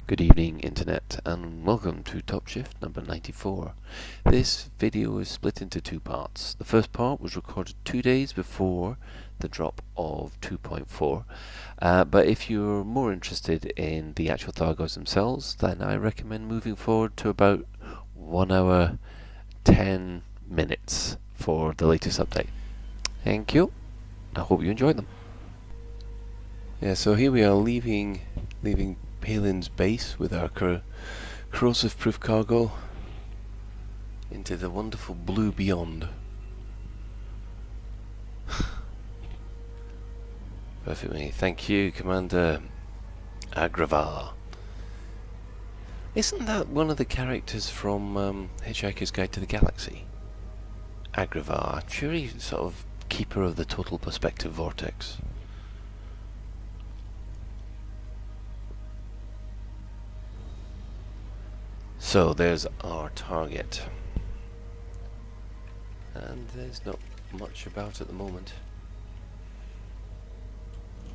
Good evening, Internet, and welcome to Top Shift number 94. This video is split into two parts. The first part was recorded 2 days before the drop of 2.4, but if you're more interested in the actual Thargoids themselves, then I recommend moving forward to about 1 hour 10 minutes for the latest update. Thank you. I hope you enjoyed them. Yeah, so here we are leaving Palin's base with our corrosive-proof cargo into the wonderful blue beyond. Perfect, mate. Thank you, Commander Agravar. Isn't that one of the characters from Hitchhiker's Guide to the Galaxy? Agravar. I'm sure he's sort of keeper of the total perspective vortex. So there's our target, and there's not much about at the moment.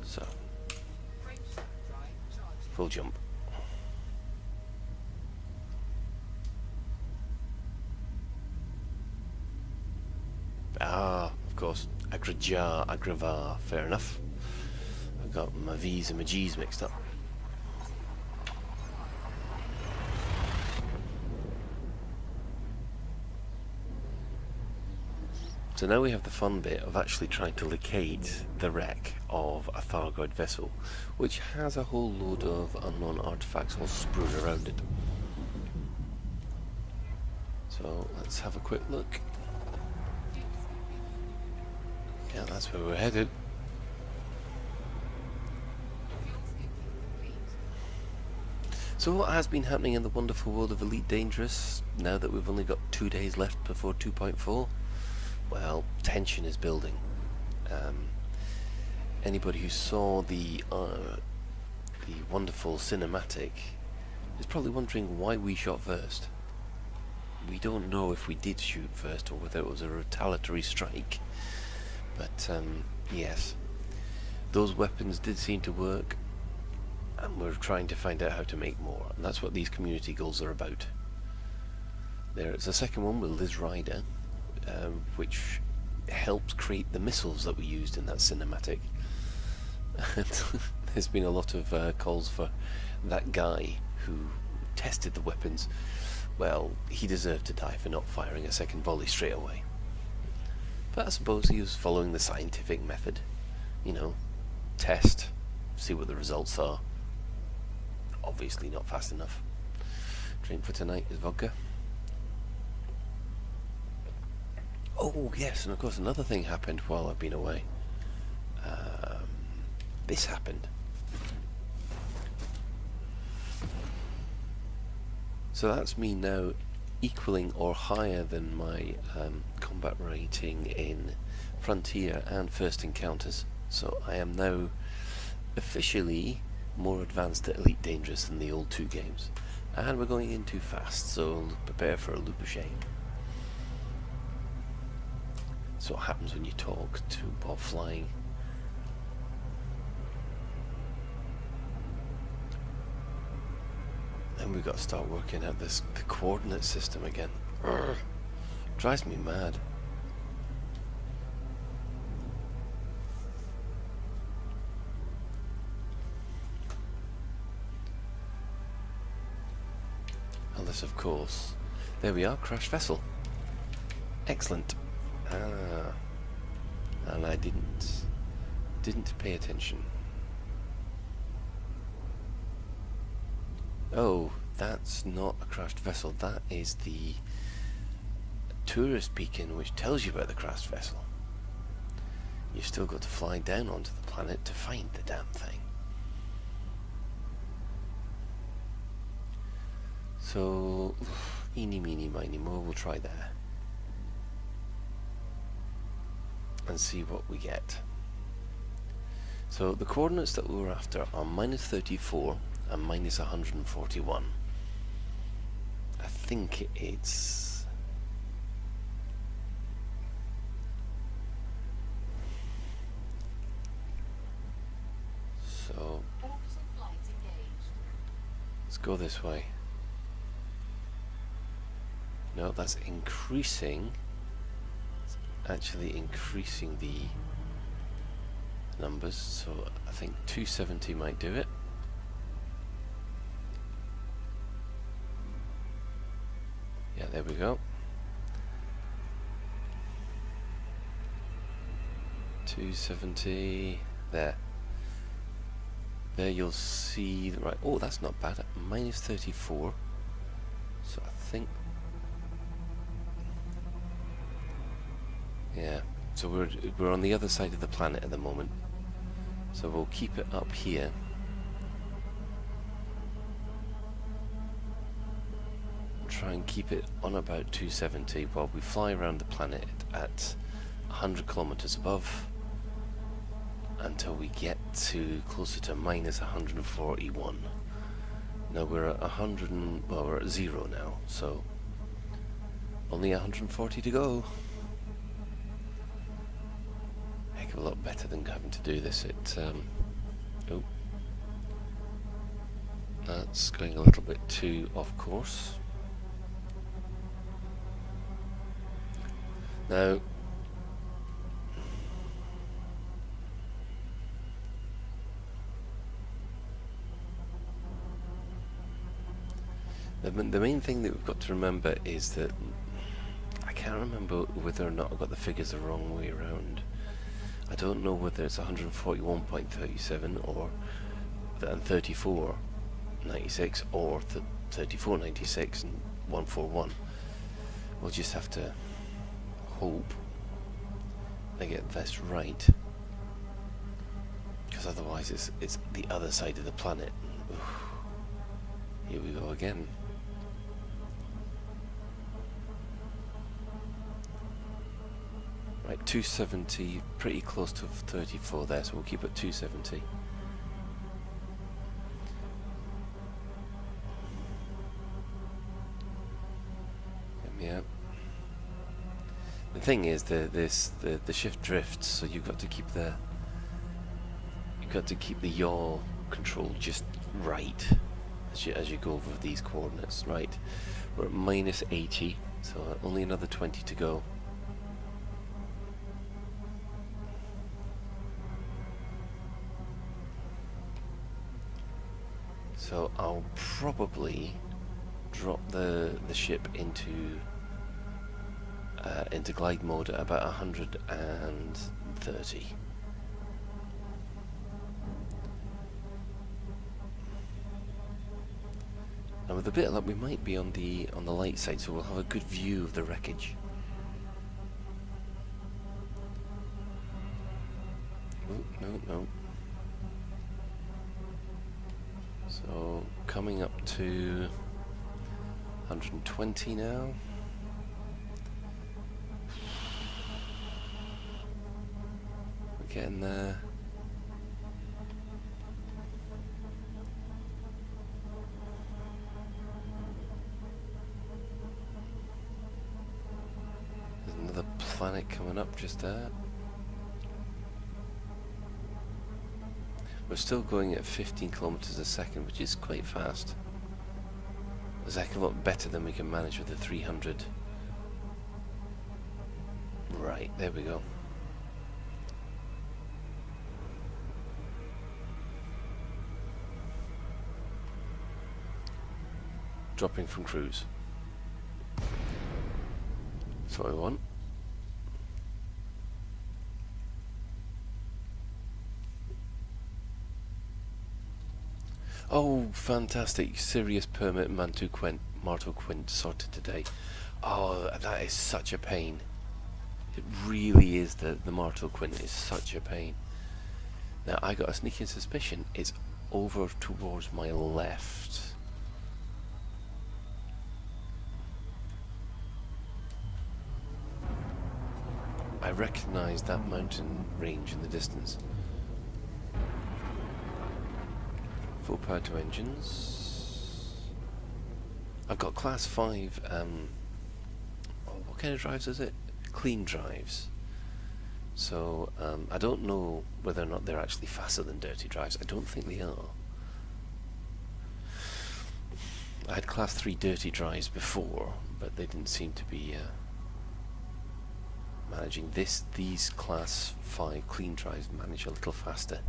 So, full jump. Ah, of course, Agravar, fair enough. I've got my V's and my G's mixed up. So now we have the fun bit of actually trying to locate the wreck of a Thargoid vessel, which has a whole load of unknown artifacts all strewn around it. So let's have a quick look. Yeah, that's where we're headed. So what has been happening in the wonderful world of Elite Dangerous, now that we've only got 2 days left before 2.4? Well, tension is building. Anybody who saw the wonderful cinematic is probably wondering why we shot first. We don't know if we did shoot first or whether it was a retaliatory strike. But yes, those weapons did seem to work, and we're trying to find out how to make more. And that's what these community goals are about. There's a second one with Liz Ryder, which helped create the missiles that we used in that cinematic. And there's been a lot of calls for that guy who tested the weapons. Well, he deserved to die for not firing a second volley straight away. But I suppose he was following the scientific method. You know, test, see what the results are. Obviously not fast enough. Drink for tonight is vodka. Oh yes, and of course another thing happened while I've been away. This happened. So that's me now equaling or higher than my combat rating in Frontier and First Encounters. So I am now officially more advanced at Elite Dangerous than the old 2 games. And we're going in too fast, so prepare for a loop of shame. So what happens when you talk to while flying. Then we've got to start working out the coordinate system again. Urgh. Drives me mad. Unless of course, there we are, crash vessel. Excellent. And I didn't pay attention. Oh, that's not a crashed vessel. That is the tourist beacon which tells you about the crashed vessel. You've still got to fly down onto the planet to find the damn thing. So, eeny meeny miny mo, we'll try there. And see what we get. So the coordinates that we were after are -34 and -141. I think it's... So Go this way. No, that's increasing. It's actually increasing the numbers, so I think 270 might do it. Yeah, there we go. 270 there. There you'll see the right. Oh, that's not bad. Minus 34. So I think. Yeah. So we're on the other side of the planet at the moment. So we'll keep it up here. Try and keep it on about 270 while we fly around the planet at 100 kilometers above until we get to closer to minus 141. Now we're at 100 and, well, we're at 0 now, so only 140 to go. Heck of a lot better than having to do this at oh, that's going a little bit too off course. Now the main thing that we've got to remember is that I can't remember whether or not I got the figures the wrong way around. I don't know whether it's 141.37 or 34.96 or 34.96 and 141. We'll just have to hope I get this right, because otherwise it's the other side of the planet. Oof. Here we go again. Right, 270, pretty close to 34 there, so we'll keep it 270. Yeah. The thing is, the shift drifts, so you've got to keep the yaw control just right as you go over these coordinates. Right, we're at minus 80, so only another 20 to go. So I'll probably drop the ship into glide mode at about 130. And with a bit of luck, we might be on the light side, so we'll have a good view of the wreckage. Oh, no. So coming up to 120 now. We're getting there. There's another planet coming up just there. We're still going at 15 kilometers a second, which is quite fast. It's a heck of a lot better than we can manage with the 300. Right, there we go. Dropping from cruise. That's what we want. Oh, fantastic. Sirius permit Martel Quint sorted today. Oh, that is such a pain. It really is. The Martel Quint is such a pain. Now, I got a sneaking suspicion it's over towards my left. I recognise that mountain range in the distance. Full power to engines. I've got class 5, what kind of drives is it? Clean drives. So, I don't know whether or not they're actually faster than dirty drives. I don't think they are. I had class 3 dirty drives before, but they didn't seem to be managing these class 5 clean drives manage a little faster.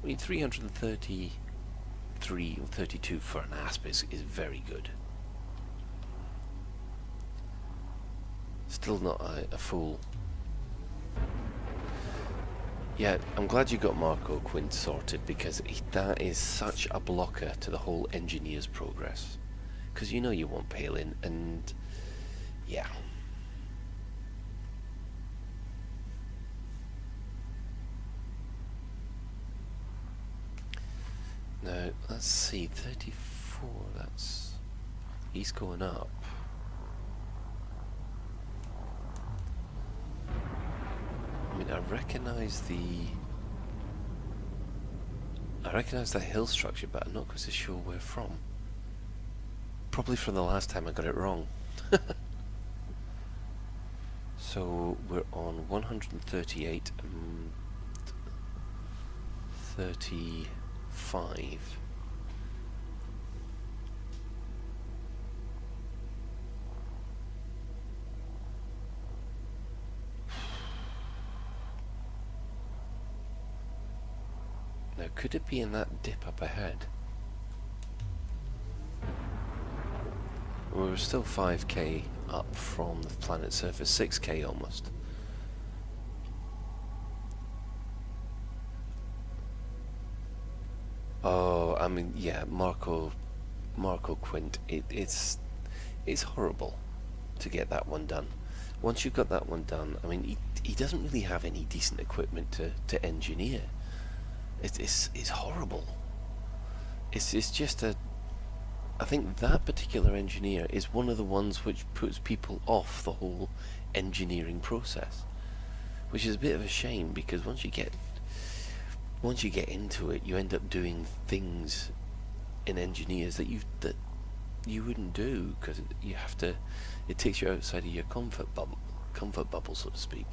I mean, 333 or 32 for an ASP is very good. Still not a full... Yeah, I'm glad you got Marco Quint sorted, because that is such a blocker to the whole engineer's progress. Because you know you want Palin, and yeah. Now, let's see, 34, that's... he's going up. I mean, I recognise that hill structure, but I'm not quite so sure where from. Probably from the last time I got it wrong. So we're on 138 and 35. Now, could it be in that dip up ahead? We're still 5k up from the planet's surface, 6k almost. Oh, I mean, yeah, Marco Quint, it's horrible to get that one done. Once you've got that one done, I mean, he doesn't really have any decent equipment to engineer. It's horrible. It's just I think that particular engineer is one of the ones which puts people off the whole engineering process, which is a bit of a shame, because once you get into it, you end up doing things in engineers that you wouldn't do, because you have to. It takes you outside of your comfort bubble, so to speak.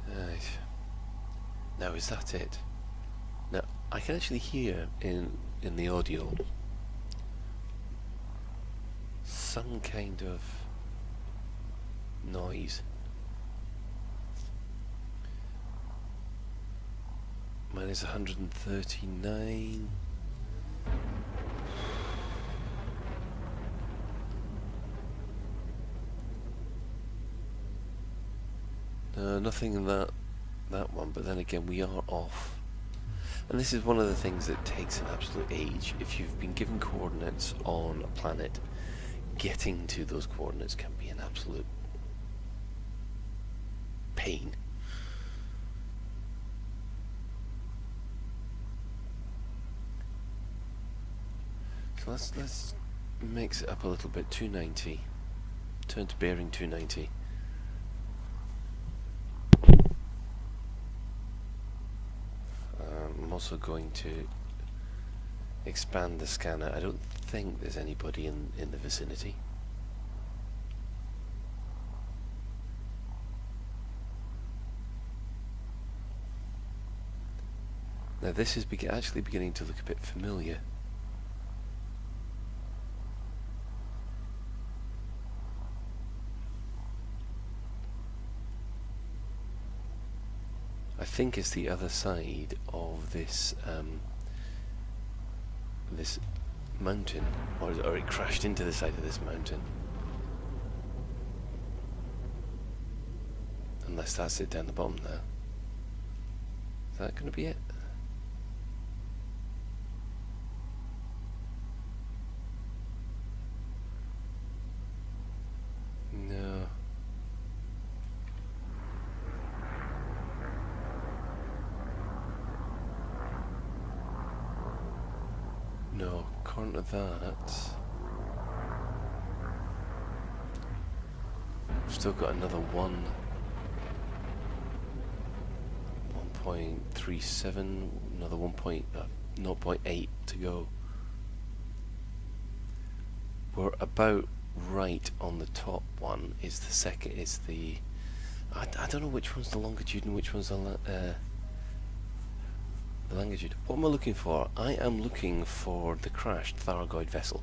Right. Now, is that it? Now, I can actually hear in the audio some kind of noise. Mine is 139. Nothing in that one, but then again, we are off. And this is one of the things that takes an absolute age. If you've been given coordinates on a planet, getting to those coordinates can be an absolute pain. So let's mix it up a little bit. 290. Turn to bearing 290. I'm also going to expand the scanner. I don't think there's anybody in the vicinity. Now this is actually beginning to look a bit familiar. I think it's the other side of this this mountain, or it crashed into the side of this mountain. Unless that's it down the bottom there. Is that going to be it? No. No, according to that, we've still got another 1.37, another 0.8 to go. We're about right on the top one. Is the second? Is the? I don't know which one's the longitude and which one's the the language. What am I looking for? I am looking for the crashed Thargoid vessel,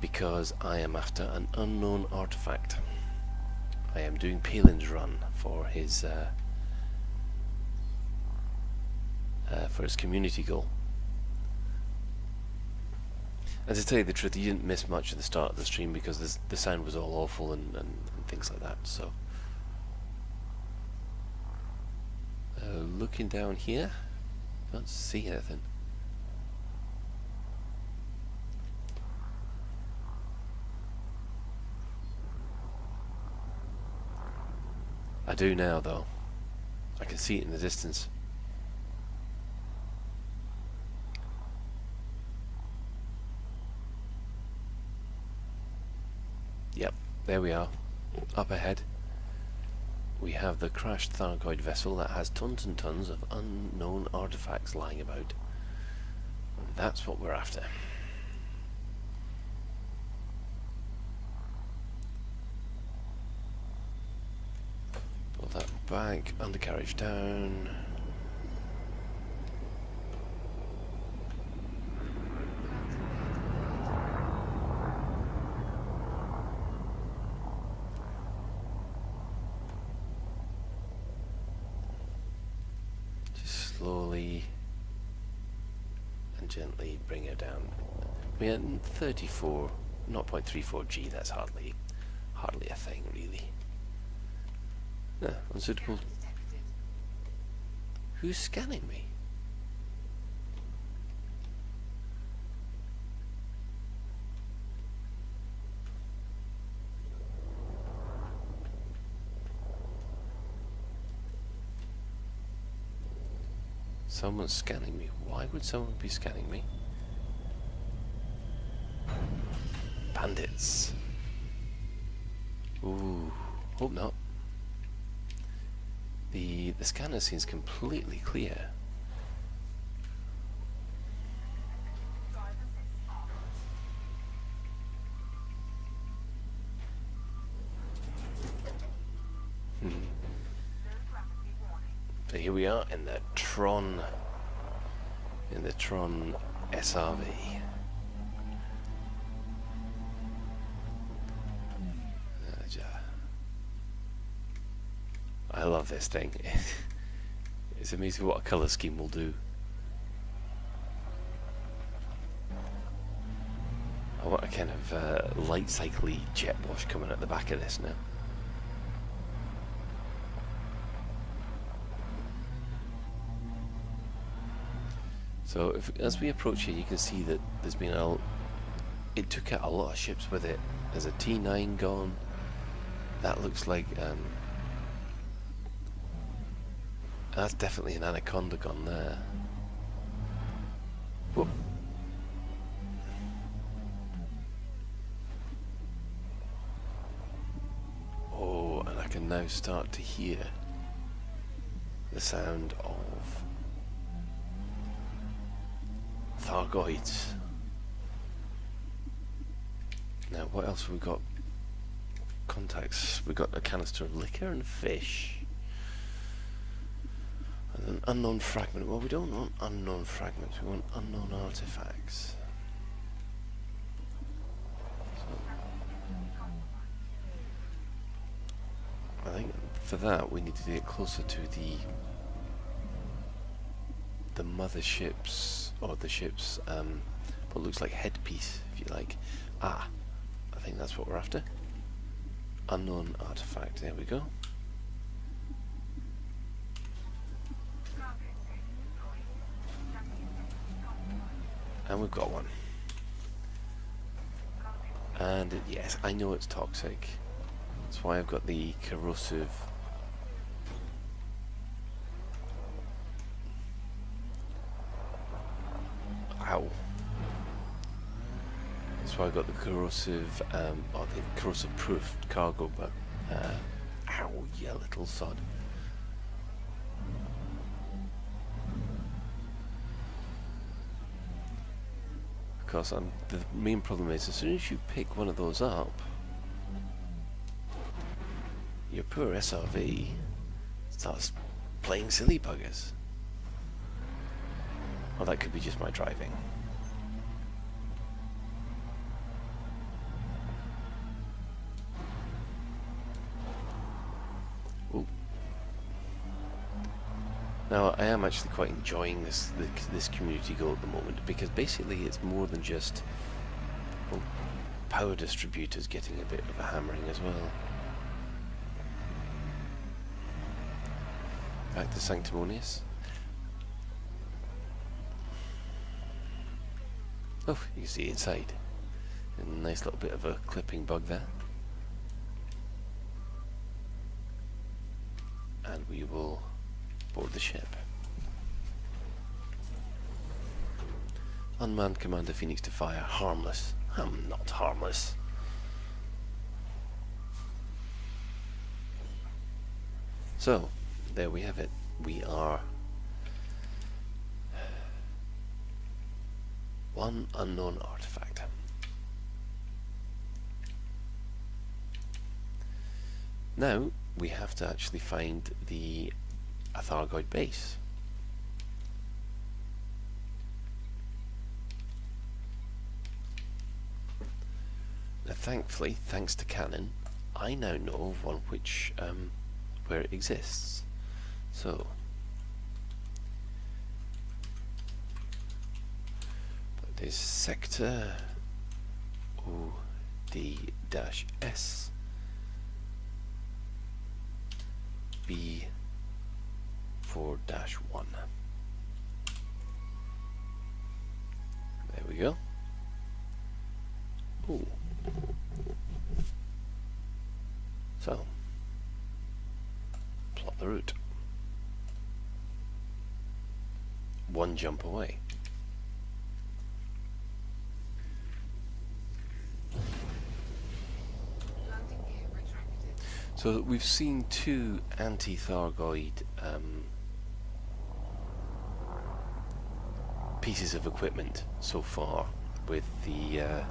because I am after an unknown artifact. I am doing Palin's run for his community goal. And to tell you the truth, you didn't miss much at the start of the stream because the sound was all awful and things like that. So, looking down here, don't see anything. I do now, though. I can see it in the distance. Yep, there we are. Up ahead, we have the crashed Thargoid vessel that has tons and tons of unknown artifacts lying about. And that's what we're after. Pull that back, undercarriage down. Slowly and gently bring her down. We're at 34, 0.34 G. That's hardly a thing, really. No, unsuitable. Who's scanning me? Someone's scanning me. Why would someone be scanning me? Bandits. Ooh, hope not. The scanner seems completely clear. So here we are in the Tron SRV. I love this thing. It's amazing what a colour scheme will do. I want a kind of light cycly jet wash coming at the back of this now. So as we approach here, you can see that there's been it took out a lot of ships with it. There's a T9 gone. That looks like that's definitely an Anaconda gone there. Whoop. Oh, and I can now start to hear the sound of Thargoids. Now, what else have we got? Contacts. We got a canister of liquor and fish. And an unknown fragment. Well, we don't want unknown fragments. We want unknown artifacts. So, I think for that we need to get closer to the mothership's, or the ship's, what looks like headpiece, if you like. Ah, I think that's what we're after. Unknown artifact, there we go. And we've got one. And yes, I know it's toxic. That's why I've got the corrosive. Ow. That's why I got the corrosive, or the corrosive proof cargo, but, ow, you little sod. Because the main problem is, as soon as you pick one of those up, your poor SRV starts playing silly buggers. Or that could be just my driving. Ooh. Now, I am actually quite enjoying this community goal at the moment, because basically it's more than just, well, power distributors getting a bit of a hammering as well. Back to Sanctimonious. Oh, you can see inside. A nice little bit of a clipping bug there. And we will board the ship. Unmanned Commander Phoenix to fire. Harmless. I'm not harmless. So, there we have it. We are one unknown artifact. Now we have to actually find the Thargoid base. Now thankfully, thanks to Canon, I now know of one which where it exists. So that is sector OD-S B4-1. There we go. Ooh. So, plot the route. One jump away. So we've seen two anti-Thargoid pieces of equipment so far with the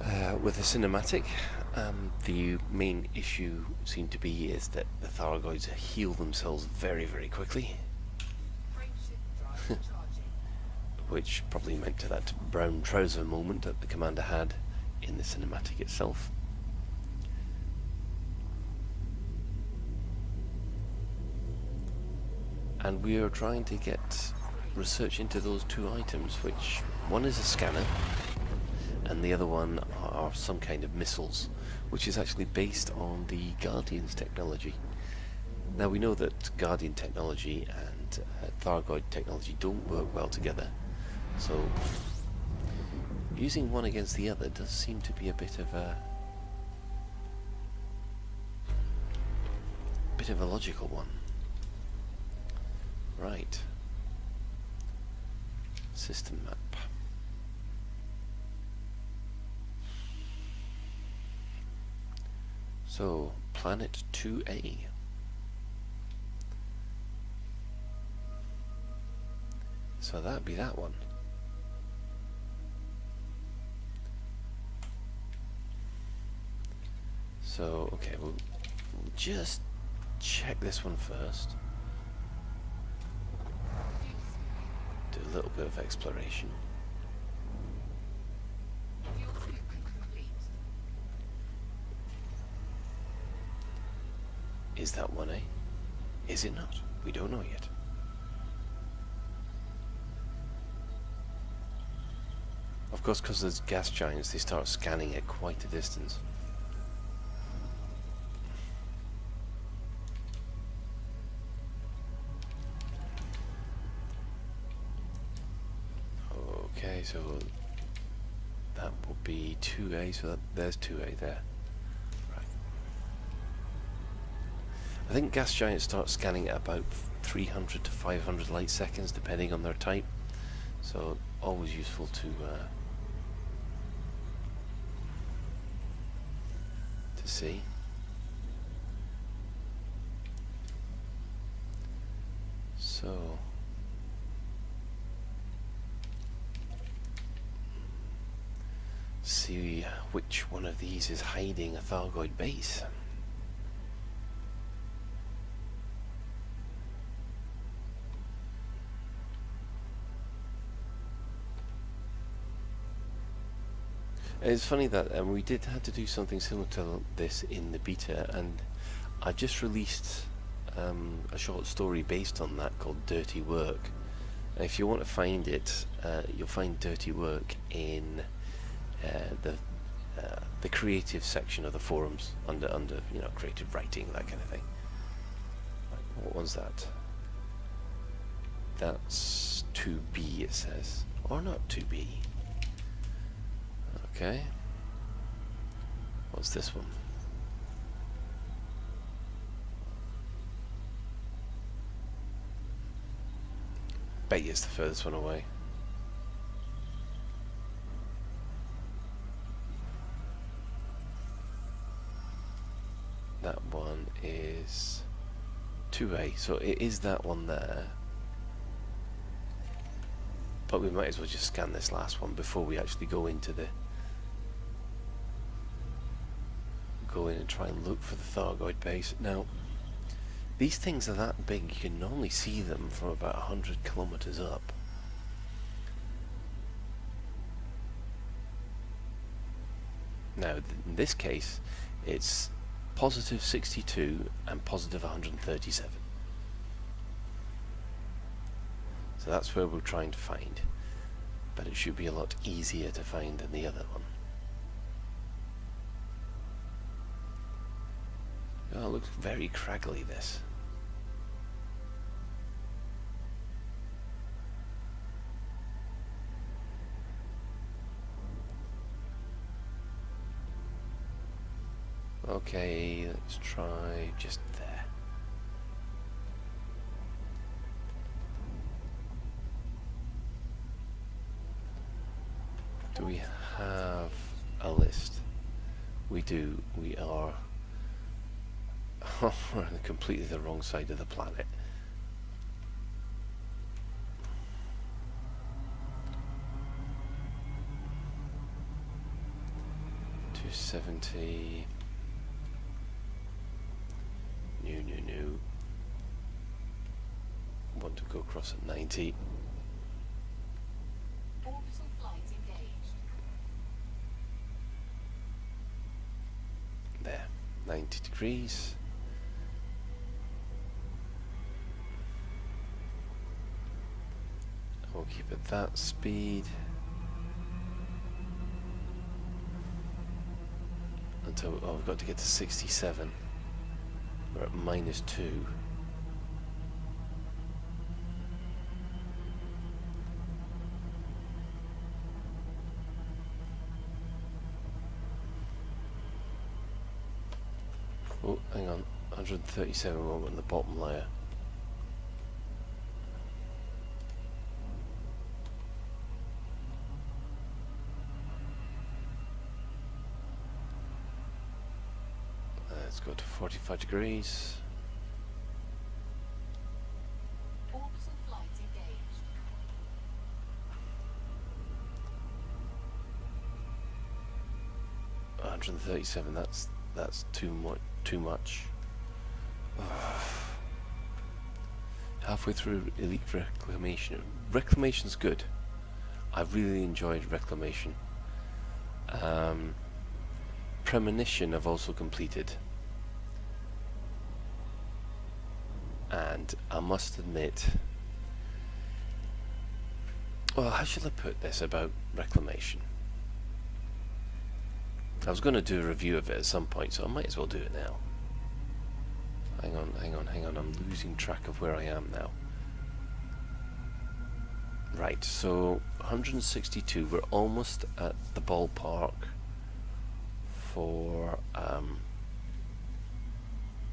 cinematic. The main issue seemed to be is that the Thargoids heal themselves very, very quickly, which probably meant to that brown trouser moment that the commander had in the cinematic itself. And we are trying to get research into those two items, which one is a scanner and the other one are some kind of missiles, which is actually based on the Guardian's technology. Now we know that Guardian technology and Thargoid technology don't work well together, so using one against the other does seem to be a bit of a logical one. Right. System map. So, planet 2A. So that'd be that one. So, okay, we'll just check this one first. Do a little bit of exploration. Is that 1A? Is it not? We don't know yet. Of course, because there's gas giants, they start scanning at quite a distance. Okay, so that will be 2A, so there's 2A there. Right. I think gas giants start scanning at about 300 to 500 light seconds, depending on their type. So always useful to see. So see which one of these is hiding a Thargoid base. It's funny that we did had to do something similar to this in the beta, and I just released a short story based on that called Dirty Work. And if you want to find it, you'll find Dirty Work in the creative section of the forums under you know, creative writing, that kind of thing. What was that? That's 2B, it says, or not 2B. Okay. What's this one? Bet you it's the furthest one away. That one is 2A, so it is that one there. But we might as well just scan this last one before we actually go into the... go in and try and look for the Thargoid base. Now, these things are that big, you can normally see them from about 100 kilometers up. Now, in this case, it's positive 62 and positive 137. So that's where we're trying to find. But it should be a lot easier to find than the other one. Oh, it looks very craggly, this. Okay, let's try just there. Do we have a list? We do. We are... we're on completely the wrong side of the planet. $270. New. Want to go across at 90. Orbital flight engaged. There, 90 degrees. We'll keep it that speed until we've got to get to 67. We're at -2. Oh, hang on, 137 on the bottom layer. Let's go to 45 degrees. Orbital flight engaged. 137. That's too much. Halfway through Elite Reclamation. Reclamation's good. I really enjoyed Reclamation. Premonition I've also completed. And I must admit, well, how shall I put this about Reclamation? I was going to do a review of it at some point, so I might as well do it now. Hang on, I'm losing track of where I am now. Right, so 162, we're almost at the ballpark for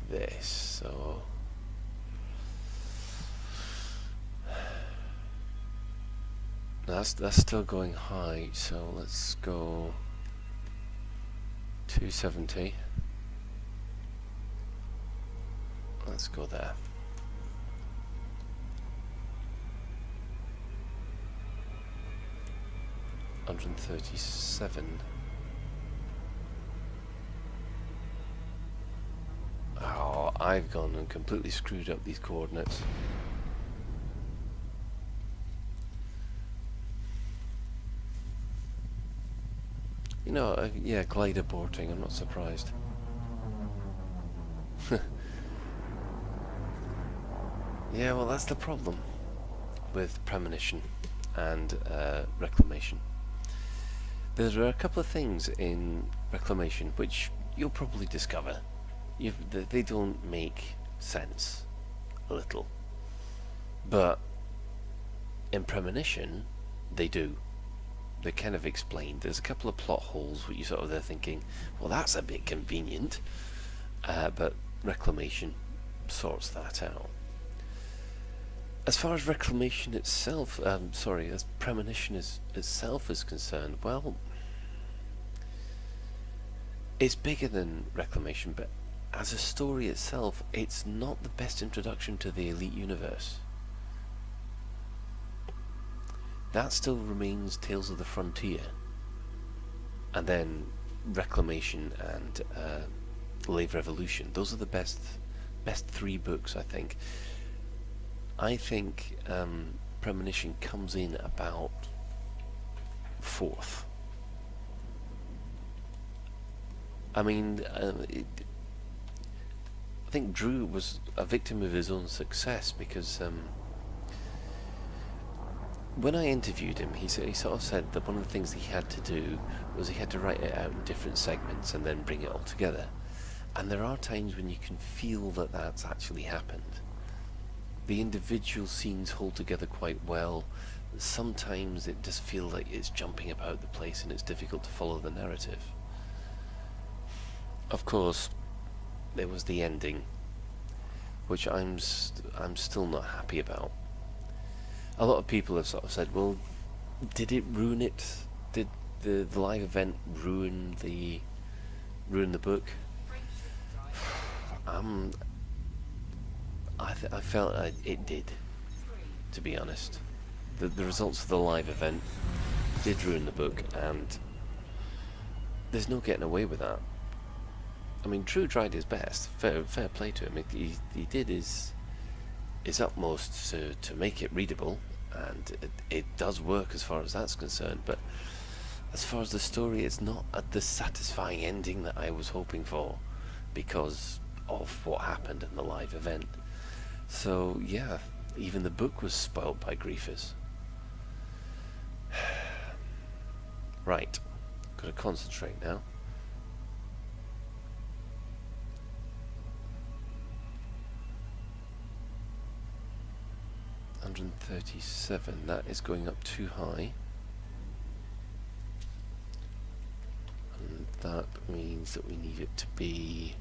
this, so... That's still going high, so let's go 270. Let's go there. $137. Oh, I've gone and completely screwed up these coordinates. You No, yeah, glider boarding, I'm not surprised. Yeah, well, that's the problem with premonition and reclamation. There are a couple of things in reclamation which you'll probably discover. They don't make sense a little. But in premonition, they do. They're kind of explained. There's a couple of plot holes where you sort of they're thinking, well, that's a bit convenient. But reclamation sorts that out. As far as reclamation itself, as premonition itself is concerned, well, it's bigger than reclamation, but as a story itself, it's not the best introduction to the Elite universe. That still remains Tales of the Frontier, and then Reclamation and Lave Revolution. Those are the best 3 books, I think. I think Premonition comes in about 4th. I mean, I think Drew was a victim of his own success because when I interviewed him, he sort of said that one of the things he had to do was he had to write it out in different segments and then bring it all together. And there are times when you can feel that that's actually happened. The individual scenes hold together quite well. Sometimes it just feels like it's jumping about the place and it's difficult to follow the narrative. Of course, there was the ending, which I'm still not happy about. A lot of people have sort of said, well, did it ruin it? Did the live event ruin the book? I felt it did, to be honest. The results of the live event did ruin the book, and there's no getting away with that. I mean, Drew tried his best. Fair play to him. He did his utmost to make it readable, and it does work as far as that's concerned. But as far as the story, it's not the satisfying ending that I was hoping for because of what happened in the live event. So yeah, even the book was spoilt by griefers. Right, gotta concentrate now. $137, that is going up too high. And that means that we need it to be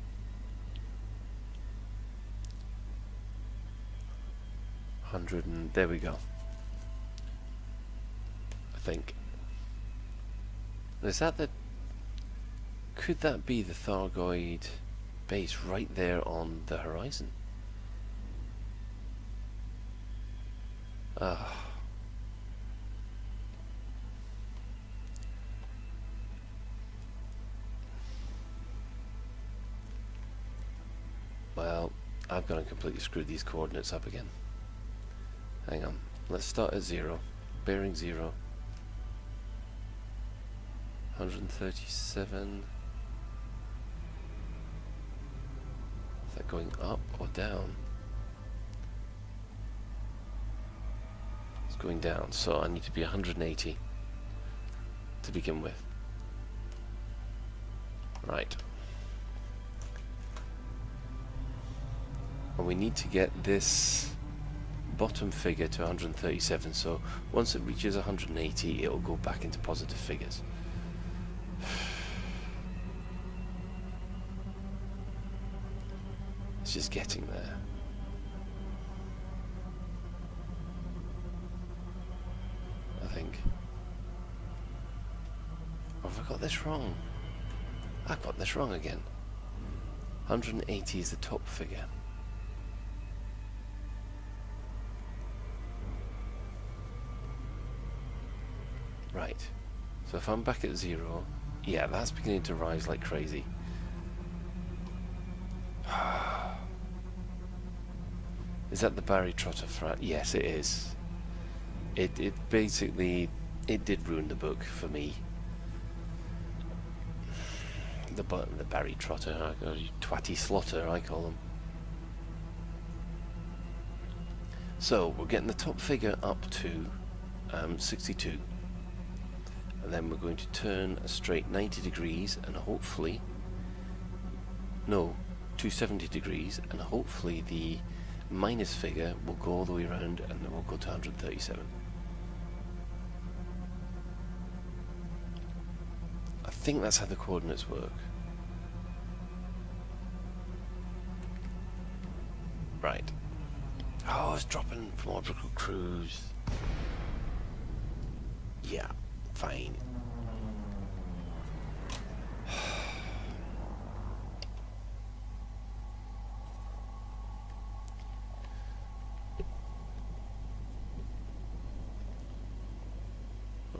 and there we go. I think. Is that the... Could that be the Thargoid base right there on the horizon? Ah. Well, I've gone and completely screwed these coordinates up again. Hang on, let's start at 0. Bearing 0. 137. Is that going up or down? It's going down, so I need to be 180 to begin with. Right. And we need to get this bottom figure to 137, so once it reaches 180 it'll go back into positive figures. It's just getting there. I think. Or have I got this wrong? I've got this wrong again. 180 is the top figure. Right, so if I'm back at 0, yeah, that's beginning to rise like crazy. Is that the Barry Trotter frat? Yes, it is. It basically, it did ruin the book for me. the Barry Trotter, or Twatty Slotter, I call them. So we're getting the top figure up to 62, and then we're going to turn a straight 90 degrees, and hopefully, no, 270 degrees, and hopefully the minus figure will go all the way around, and then we'll go to 137. I think that's how the coordinates work. Right. Oh, it's dropping from orbital cruise. Yeah, fine.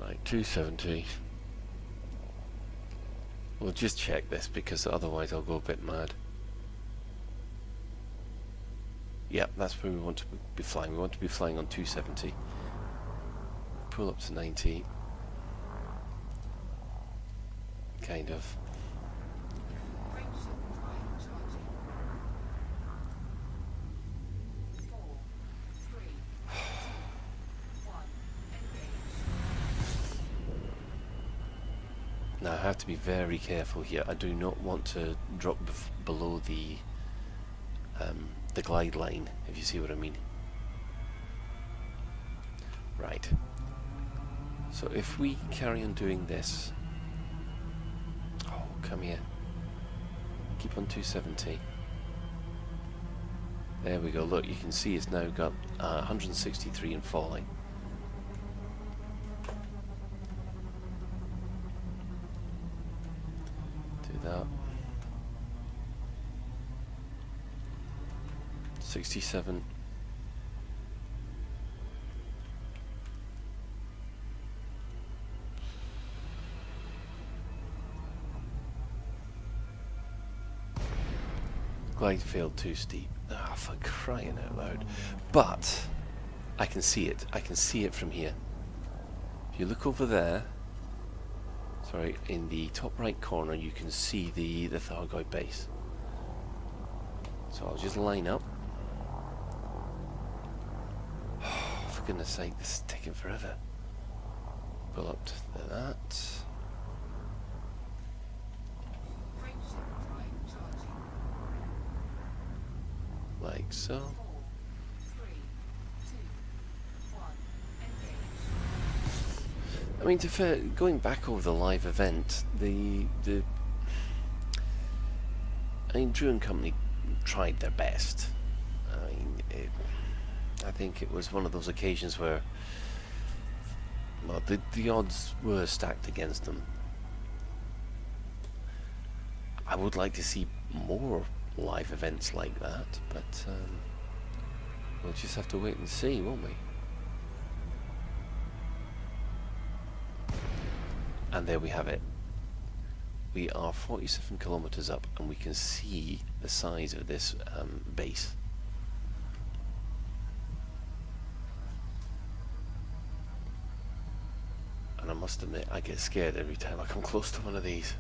Right, 270. We'll just check this because otherwise I'll go a bit mad. Yep, that's where we want to be flying. We want to be flying on 270. Pull up to 90. Kind of. Frameshift drive charging. 4, 3, 2, 1. Engage. Now I have to be very careful here. I do not want to drop below the glide line, if you see what I mean. Right. So if we carry on doing this, oh, come here. Keep on 270. There we go. Look, you can see it's now got 163 and falling. Do that. 67. Glide field too steep. Ah, for crying out loud. But I can see it. I can see it from here. If you look over there, sorry, in the top right corner, you can see the Thargoid base. So I'll just line up. For goodness sake, this is taking forever. Pull up to that. Frameshift drive charging. Like so. 4, 3, 2, 1. Engage. I mean, to fair, going back over the live event, I mean, Drew and Company tried their best. I mean, I think it was one of those occasions where, well, the odds were stacked against them. I would like to see more live events like that, but we'll just have to wait and see, won't we? And there we have it. We are 47 kilometers up, and we can see the size of this base. And I must admit, I get scared every time I come close to one of these.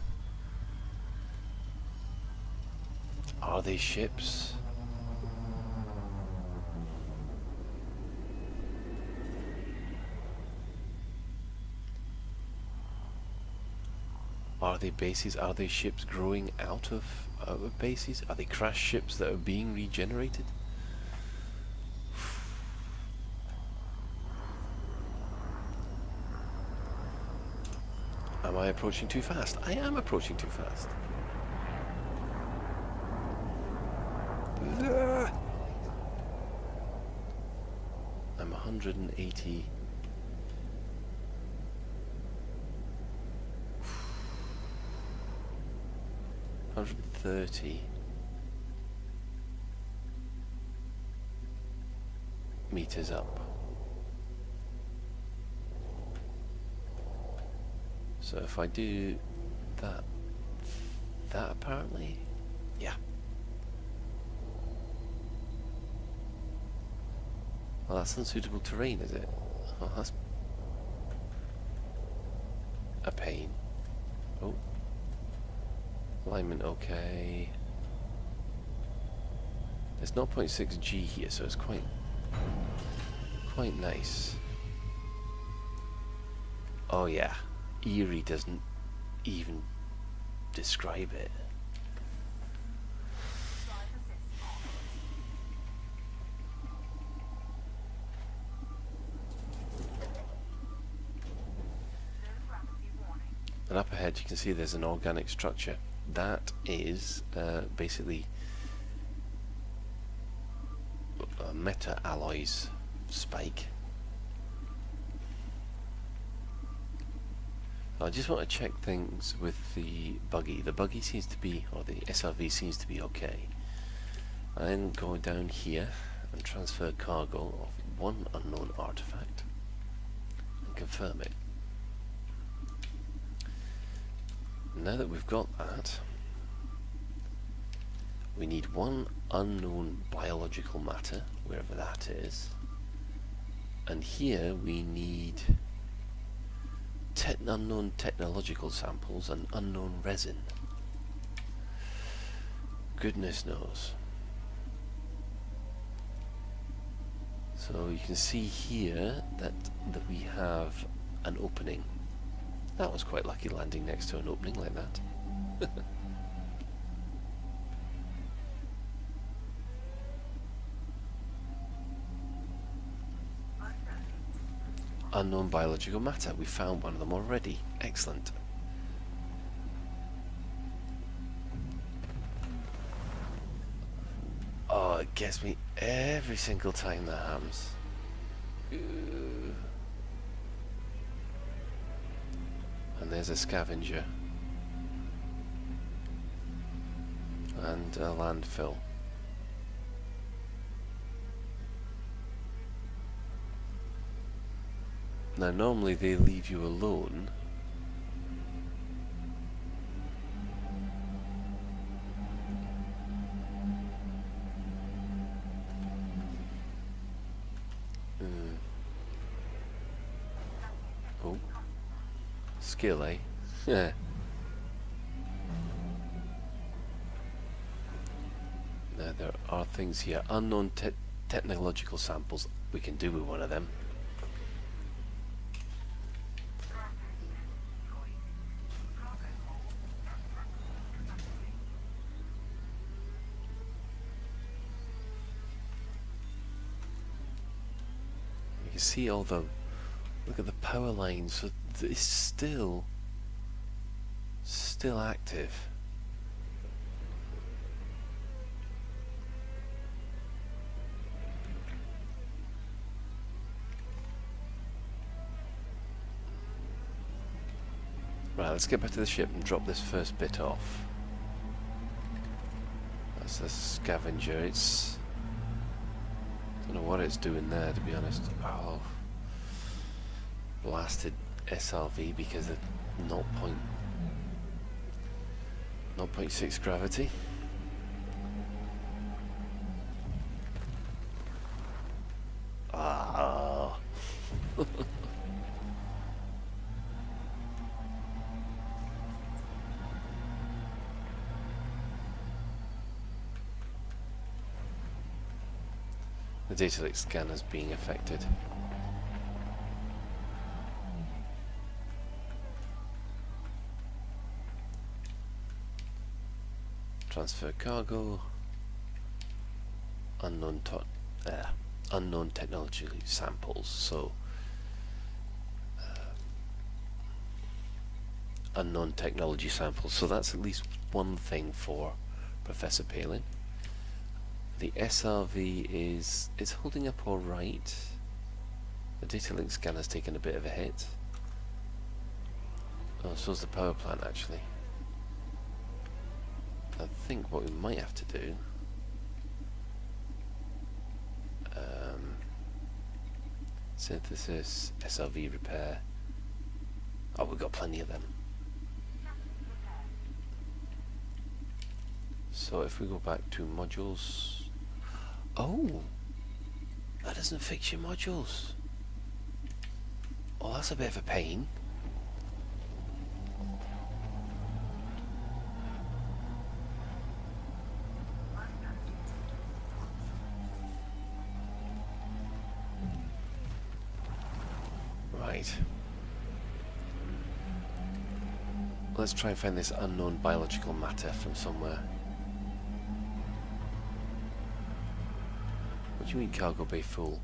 Are they ships? Are they bases? Are they ships growing out of bases? Are they crash ships that are being regenerated? Am I approaching too fast? I am approaching too fast. I'm 180. $130 meters up. So if I do that apparently, yeah. Well, that's unsuitable terrain, is it? Oh, that's a pain. Oh. alignment okay. There's 0.6 G here, so it's quite nice. Oh yeah, eerie doesn't even describe it. And up ahead you can see there's an organic structure. That is basically a meta-alloys spike. I just want to check things with the buggy. The buggy seems to be, or the SRV seems to be okay. And then go down here and transfer cargo of one unknown artifact and confirm it. Now that we've got that, we need one unknown biological matter, wherever that is. And here we need unknown technological samples and unknown resin. Goodness knows. So you can see here that we have an opening. That was quite lucky, landing next to an opening like that. Unknown biological matter. We found one of them already. Excellent. Oh, it gets me every single time that happens. And there's a scavenger. And a landfill. Now normally they leave you alone. Oh. Skill, eh? Yeah. Now there are things here. Unknown technological samples. We can do with one of them. You see all the, look at the power lines, so it's still active. Right, let's get back to the ship and drop this first bit off. That's the scavenger. It's, don't know what it's doing there, to be honest. Oh, blasted SRV because of 0.6 gravity. Ah. The data link scanner's being affected. Transfer cargo. Unknown technology samples. So unknown technology samples. So that's at least one thing for Professor Palin. The SRV it's holding up all right. The data link scanner's taken a bit of a hit. Oh, so's the power plant actually. I think what we might have to do synthesis, SRV repair. Oh, we've got plenty of them. So if we go back to modules, oh, that doesn't fix your modules. Oh, that's a bit of a pain. Right. Let's try and find this unknown biological matter from somewhere. What do you mean cargo bay full?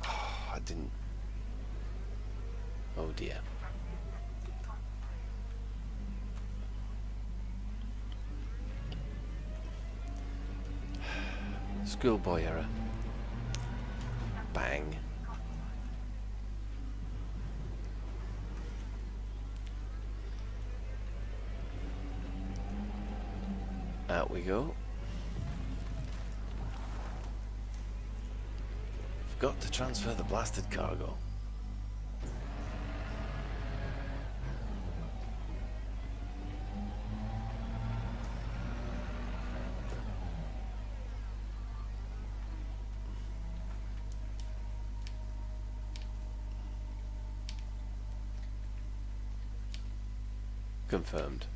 Oh, I didn't... Oh dear. Schoolboy error. Bang. Out we go. Forgot to transfer the blasted cargo. Confirmed.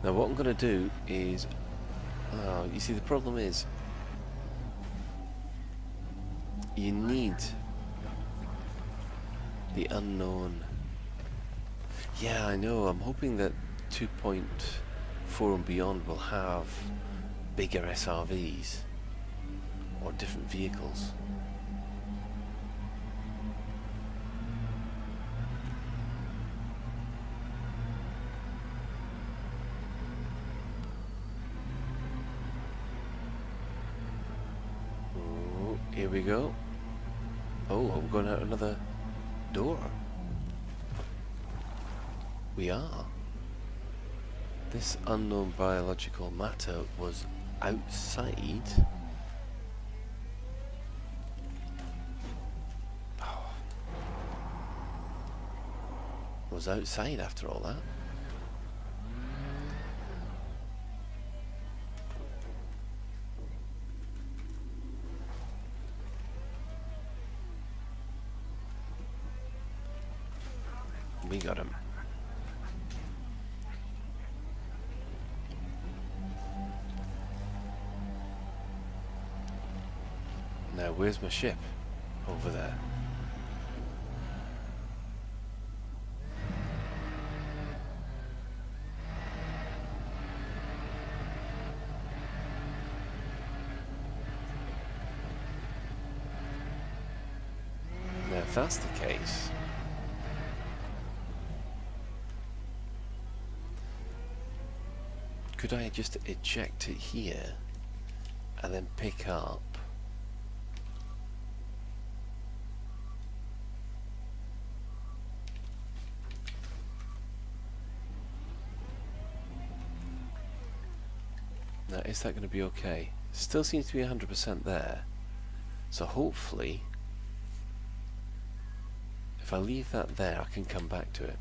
Now what I'm going to do is... you see the problem is... You need... the unknown... Yeah, I know. I'm hoping that 2.4 and beyond will have bigger SRVs. Or different vehicles. Here we go. Oh, we're going out another door. We are. This unknown biological matter was outside. Oh. Was outside after all that. We got him. Now, where's my ship? Over there. Now, if that's the case... Could I just eject it here and then pick up now, is that going to be okay? Still seems to be 100% there, so hopefully if I leave that there I can come back to it.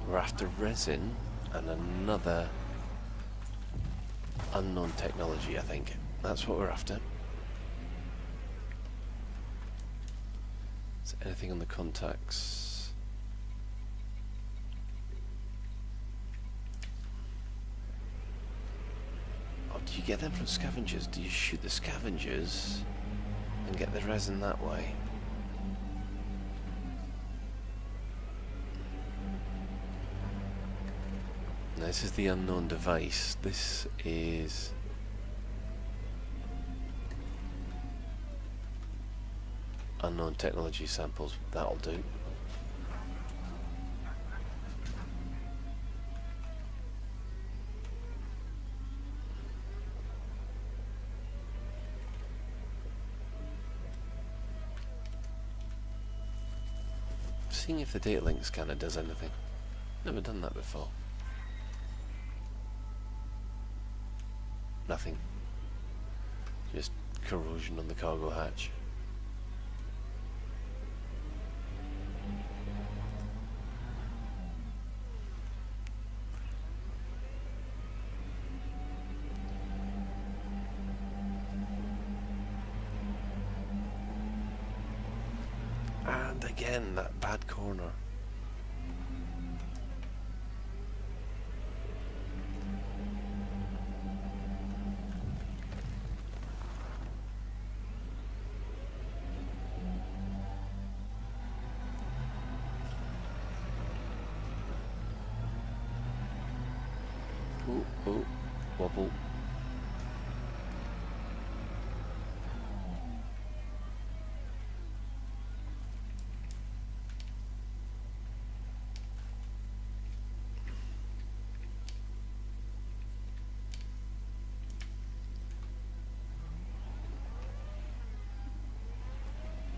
We're after resin and another unknown technology, I think. That's what we're after. Is there anything on the contacts? Oh, do you get them from scavengers? Do you shoot the scavengers and get the resin that way? Now, this is the unknown device. This is... unknown technology samples. That'll do. Seeing if the data link scanner does anything. Never done that before. Nothing. Just corrosion on the cargo hatch. And again, that bad corner. Oh, oh, wobble.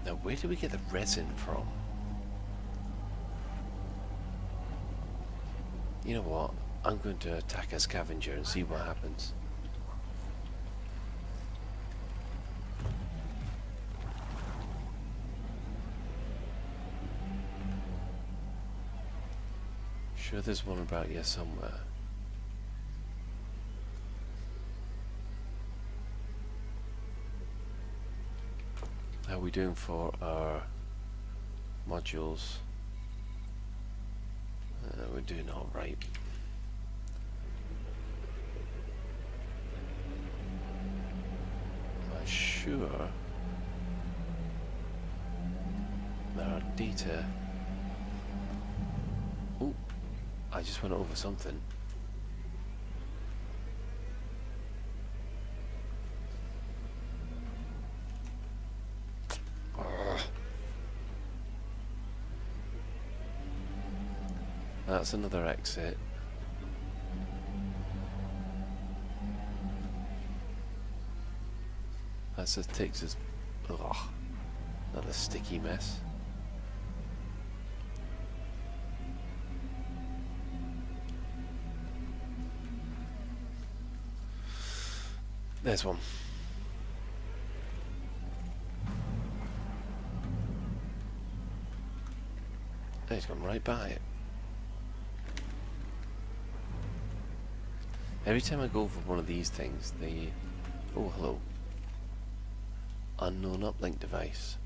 Now, where do we get the resin from? You know what? I'm going to attack a scavenger and see what happens. Sure, there's one about here somewhere. How are we doing for our modules? We're doing all right. I'm sure there are data. Oh, I just went over something. That's another exit. That just takes us. Ugh, another sticky mess. There's one. He's gone right by it. Every time I go for one of these things, they... Oh, hello. Unknown uplink device.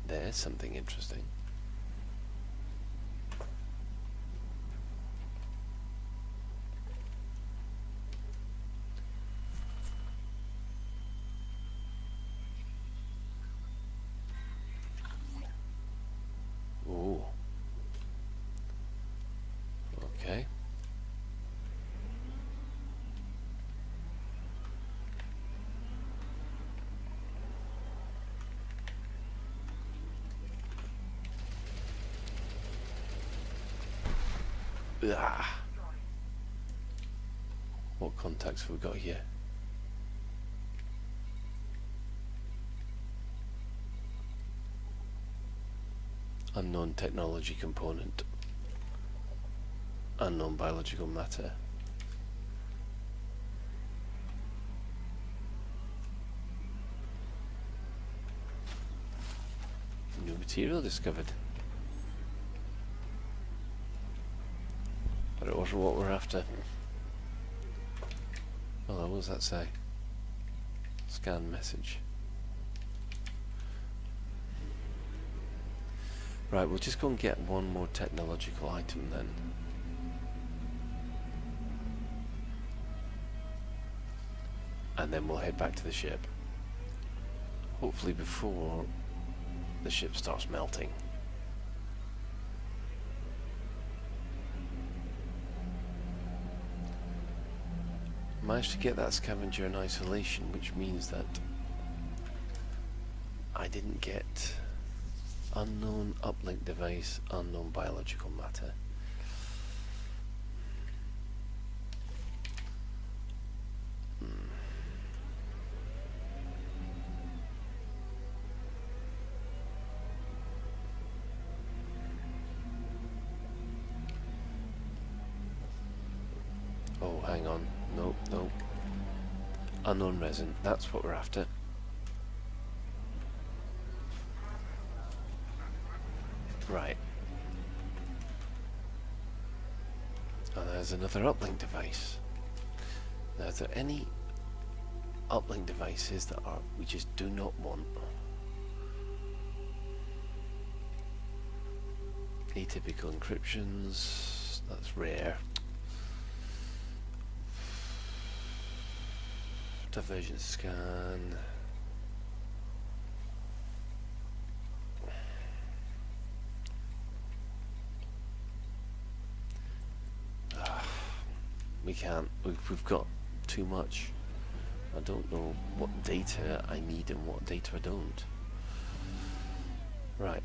There's something interesting. Ooh. Okay. Ah. What contacts have we got here? Unknown technology component. Unknown biological matter. New material discovered. But it wasn't what we're after. Hello, what does that say? Scan message. Right, we'll just go and get one more technological item then. And then we'll head back to the ship. Hopefully before the ship starts melting. Managed to get that scavenger in isolation, which means that I didn't get unknown uplink device, unknown biological matter. Oh, hang on. Nope, nope. Unknown resin. That's what we're after. Right. And there's another uplink device. Now, is there any uplink devices that are we just do not want. Atypical encryptions, that's rare. Divergence scan. We can't. We've got too much. I don't know what data I need and what data I don't. Right.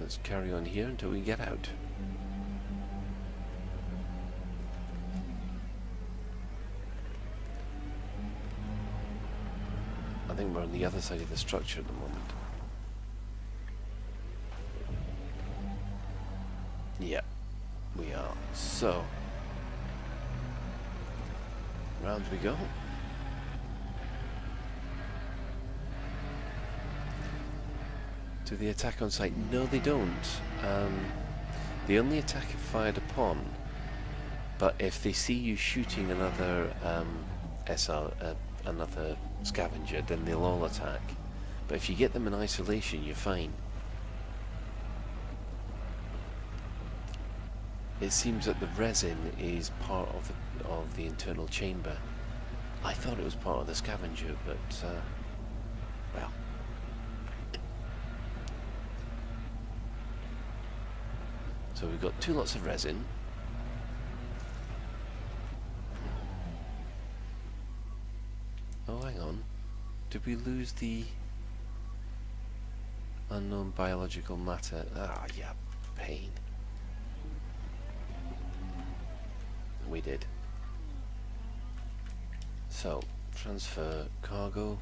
Let's carry on here until we get out. I think we're on the other side of the structure at the moment. Yeah, we are. So, round we go. Do they attack on sight? No, they don't. They only attack if fired upon. But if they see you shooting another another scavenger, then they'll all attack. But if you get them in isolation, you're fine. It seems that the resin is part of the internal chamber. I thought it was part of the scavenger, but well. So we've got 2 lots of resin. Oh, hang on. Did we lose the unknown biological matter? Ah, yeah, pain. We did. So, transfer cargo,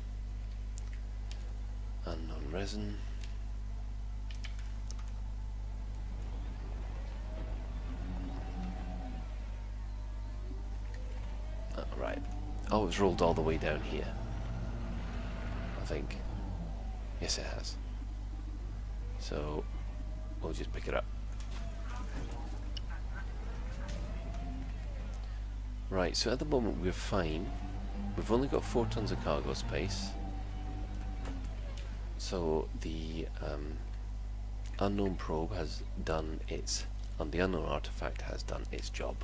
unknown resin. Right. Oh, it's rolled all the way down here. I think. Yes, it has. So, we'll just pick it up. Right, so at the moment we're fine. We've only got 4 tons of cargo space. So the unknown probe has done its, and the unknown artifact has done its job.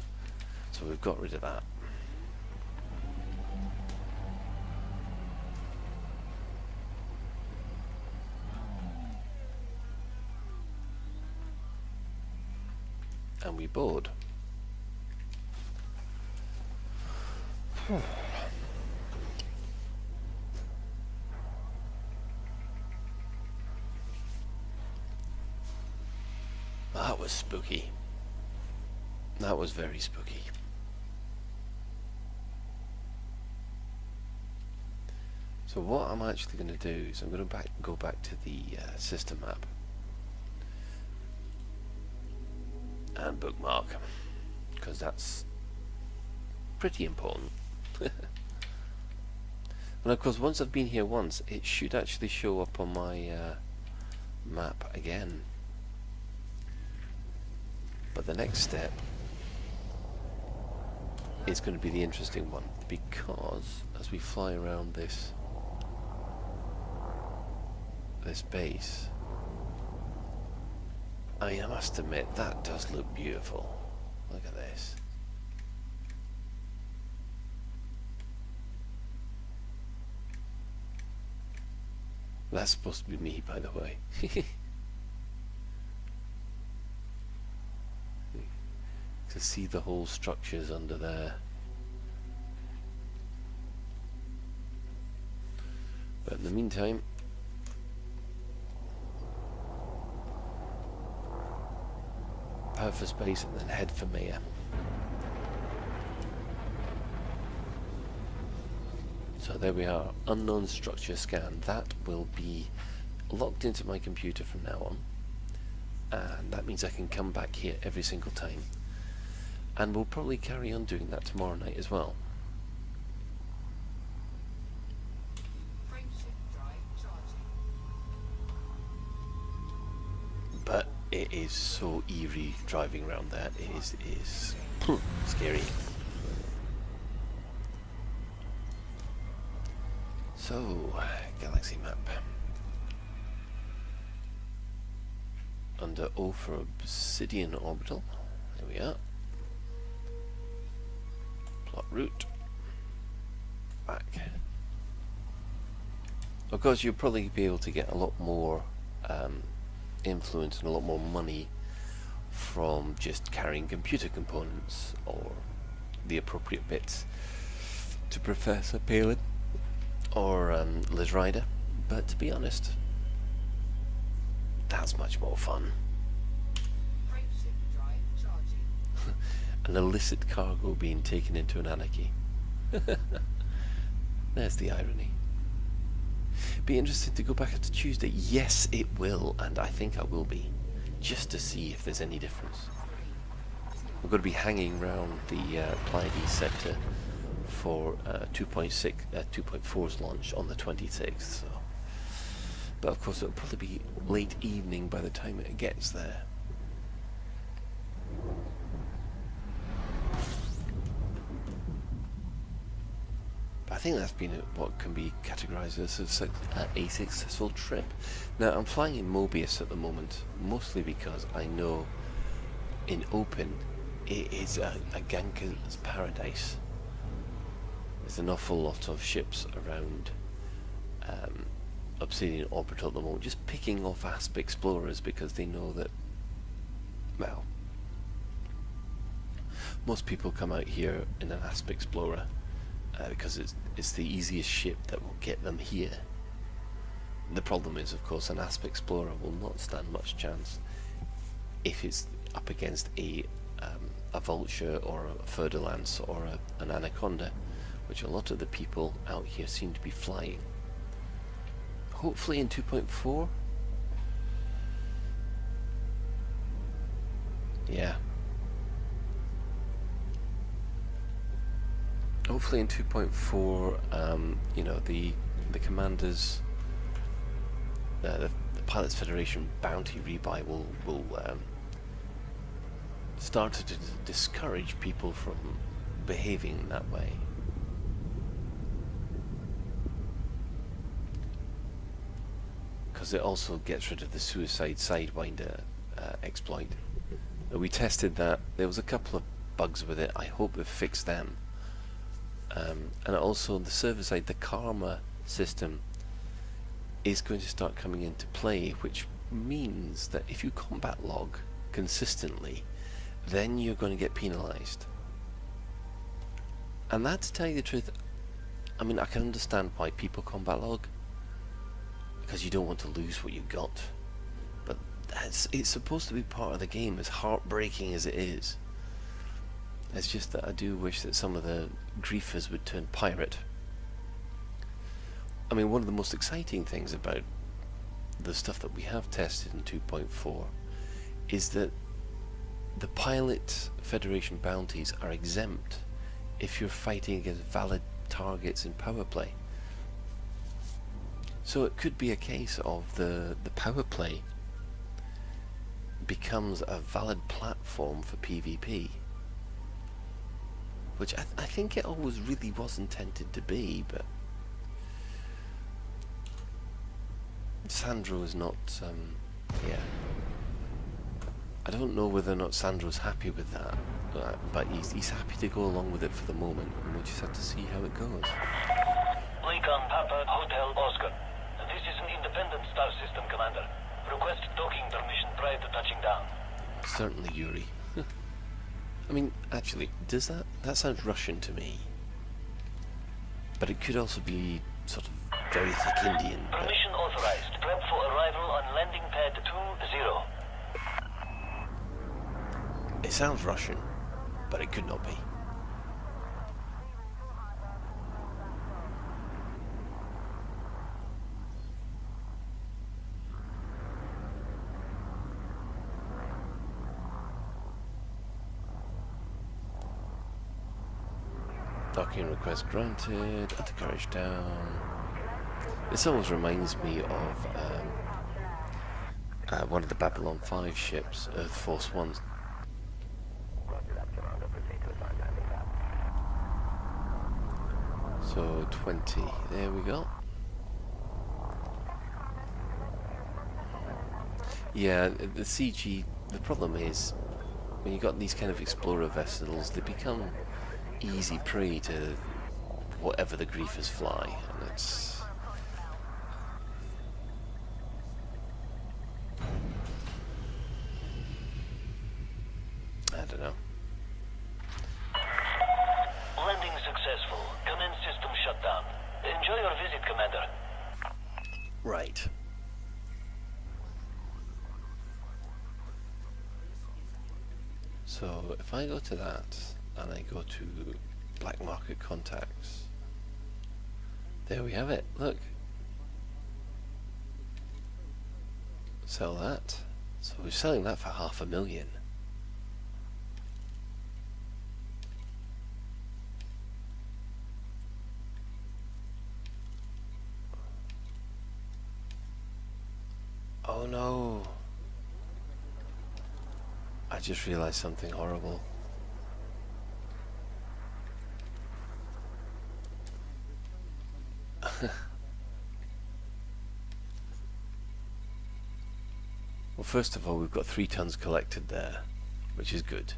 So we've got rid of that. And we board. That was spooky. That was very spooky. So what I'm actually going to do is I'm going to go back to the system map and bookmark, because that's pretty important. And of course, once I've been here once, it should actually show up on my map again. But the next step is going to be the interesting one, because as we fly around this base, I mean, I must admit, that does look beautiful. Look at this. That's supposed to be me, by the way. To see the whole structures under there. But in the meantime, power for space and then head for Maya. So there we are, unknown structure scan. That will be locked into my computer from now on, and that means I can come back here every single time, and we'll probably carry on doing that tomorrow night as well. But It is so eerie driving around that. It is scary. So, galaxy map. Under O for Obsidian Orbital. There we are. Plot route. Back. Of course, you'll probably be able to get a lot more influence and a lot more money from just carrying computer components or the appropriate bits to Professor Palin or Liz Ryder. But to be honest, that's much more fun. Frameshift drive charging. An illicit cargo being taken into an anarchy. There's the irony. Be interested to go back up to Tuesday. Yes, it will, and I think I will be, just to see if there's any difference. We're going to be hanging around the Pleiades sector for 2.4's launch on the 26th. So. But of course, it'll probably be late evening by the time it gets there. I think that's been what can be categorized as a successful trip. Now, I'm flying in Mobius at the moment, mostly because I know in open it is a ganker's paradise. There's an awful lot of ships around Obsidian Orbital at the moment, just picking off Asp Explorers because they know that, well, most people come out here in an Asp Explorer because it's the easiest ship that will get them here. The problem is, of course, an Asp Explorer will not stand much chance if it's up against a Vulture or a Fer-de-Lance or an Anaconda, which a lot of the people out here seem to be flying. Hopefully in 2.4. Yeah. Hopefully in 2.4, you know, the commanders, the Pilots Federation bounty rebuy will start to discourage people from behaving that way. Because it also gets rid of the suicide sidewinder exploit. We tested that. There was a couple of bugs with it. I hope they've fixed them. And also on the server side, the Karma system is going to start coming into play, which means that if you combat log consistently, then you're going to get penalized. And that, to tell you the truth, I mean, I can understand why people combat log, because you don't want to lose what you got. But it's supposed to be part of the game, as heartbreaking as it is. It's just that I do wish that some of the griefers would turn pirate. I mean, one of the most exciting things about the stuff that we have tested in 2.4 is that the Pilot Federation bounties are exempt if you're fighting against valid targets in power play. So it could be a case of the power play becomes a valid platform for PvP. Which I think it always really was intended to be, but Sandro is not, yeah. I don't know whether or not Sandro's happy with that, but he's happy to go along with it for the moment, and we'll just have to see how it goes. Lincoln Papa Hotel Oscar. This is an independent star system commander. Request docking permission prior to touching down. Certainly, Yuri. I mean, actually, does that sounds Russian to me? But it could also be sort of very thick Indian. Permission authorized. Prep for arrival on landing pad 20. It sounds Russian, but it could not be. Docking request granted, undercarriage down. This always reminds me of one of the Babylon 5 ships, Earth Force One. So 20, there we go. Yeah, the CG, the problem is, when you got these kind of explorer vessels, they become easy prey to whatever the griefers fly, and it's... I don't know. Landing successful. Commence system shutdown. Enjoy your visit, Commander. Right. So if I go to that, and I go to black market contacts, there we have it, look. Sell that. So we're selling that for $500,000. Oh no. I just realized something horrible. Well, first of all, we've got 3 tons collected there, which is good,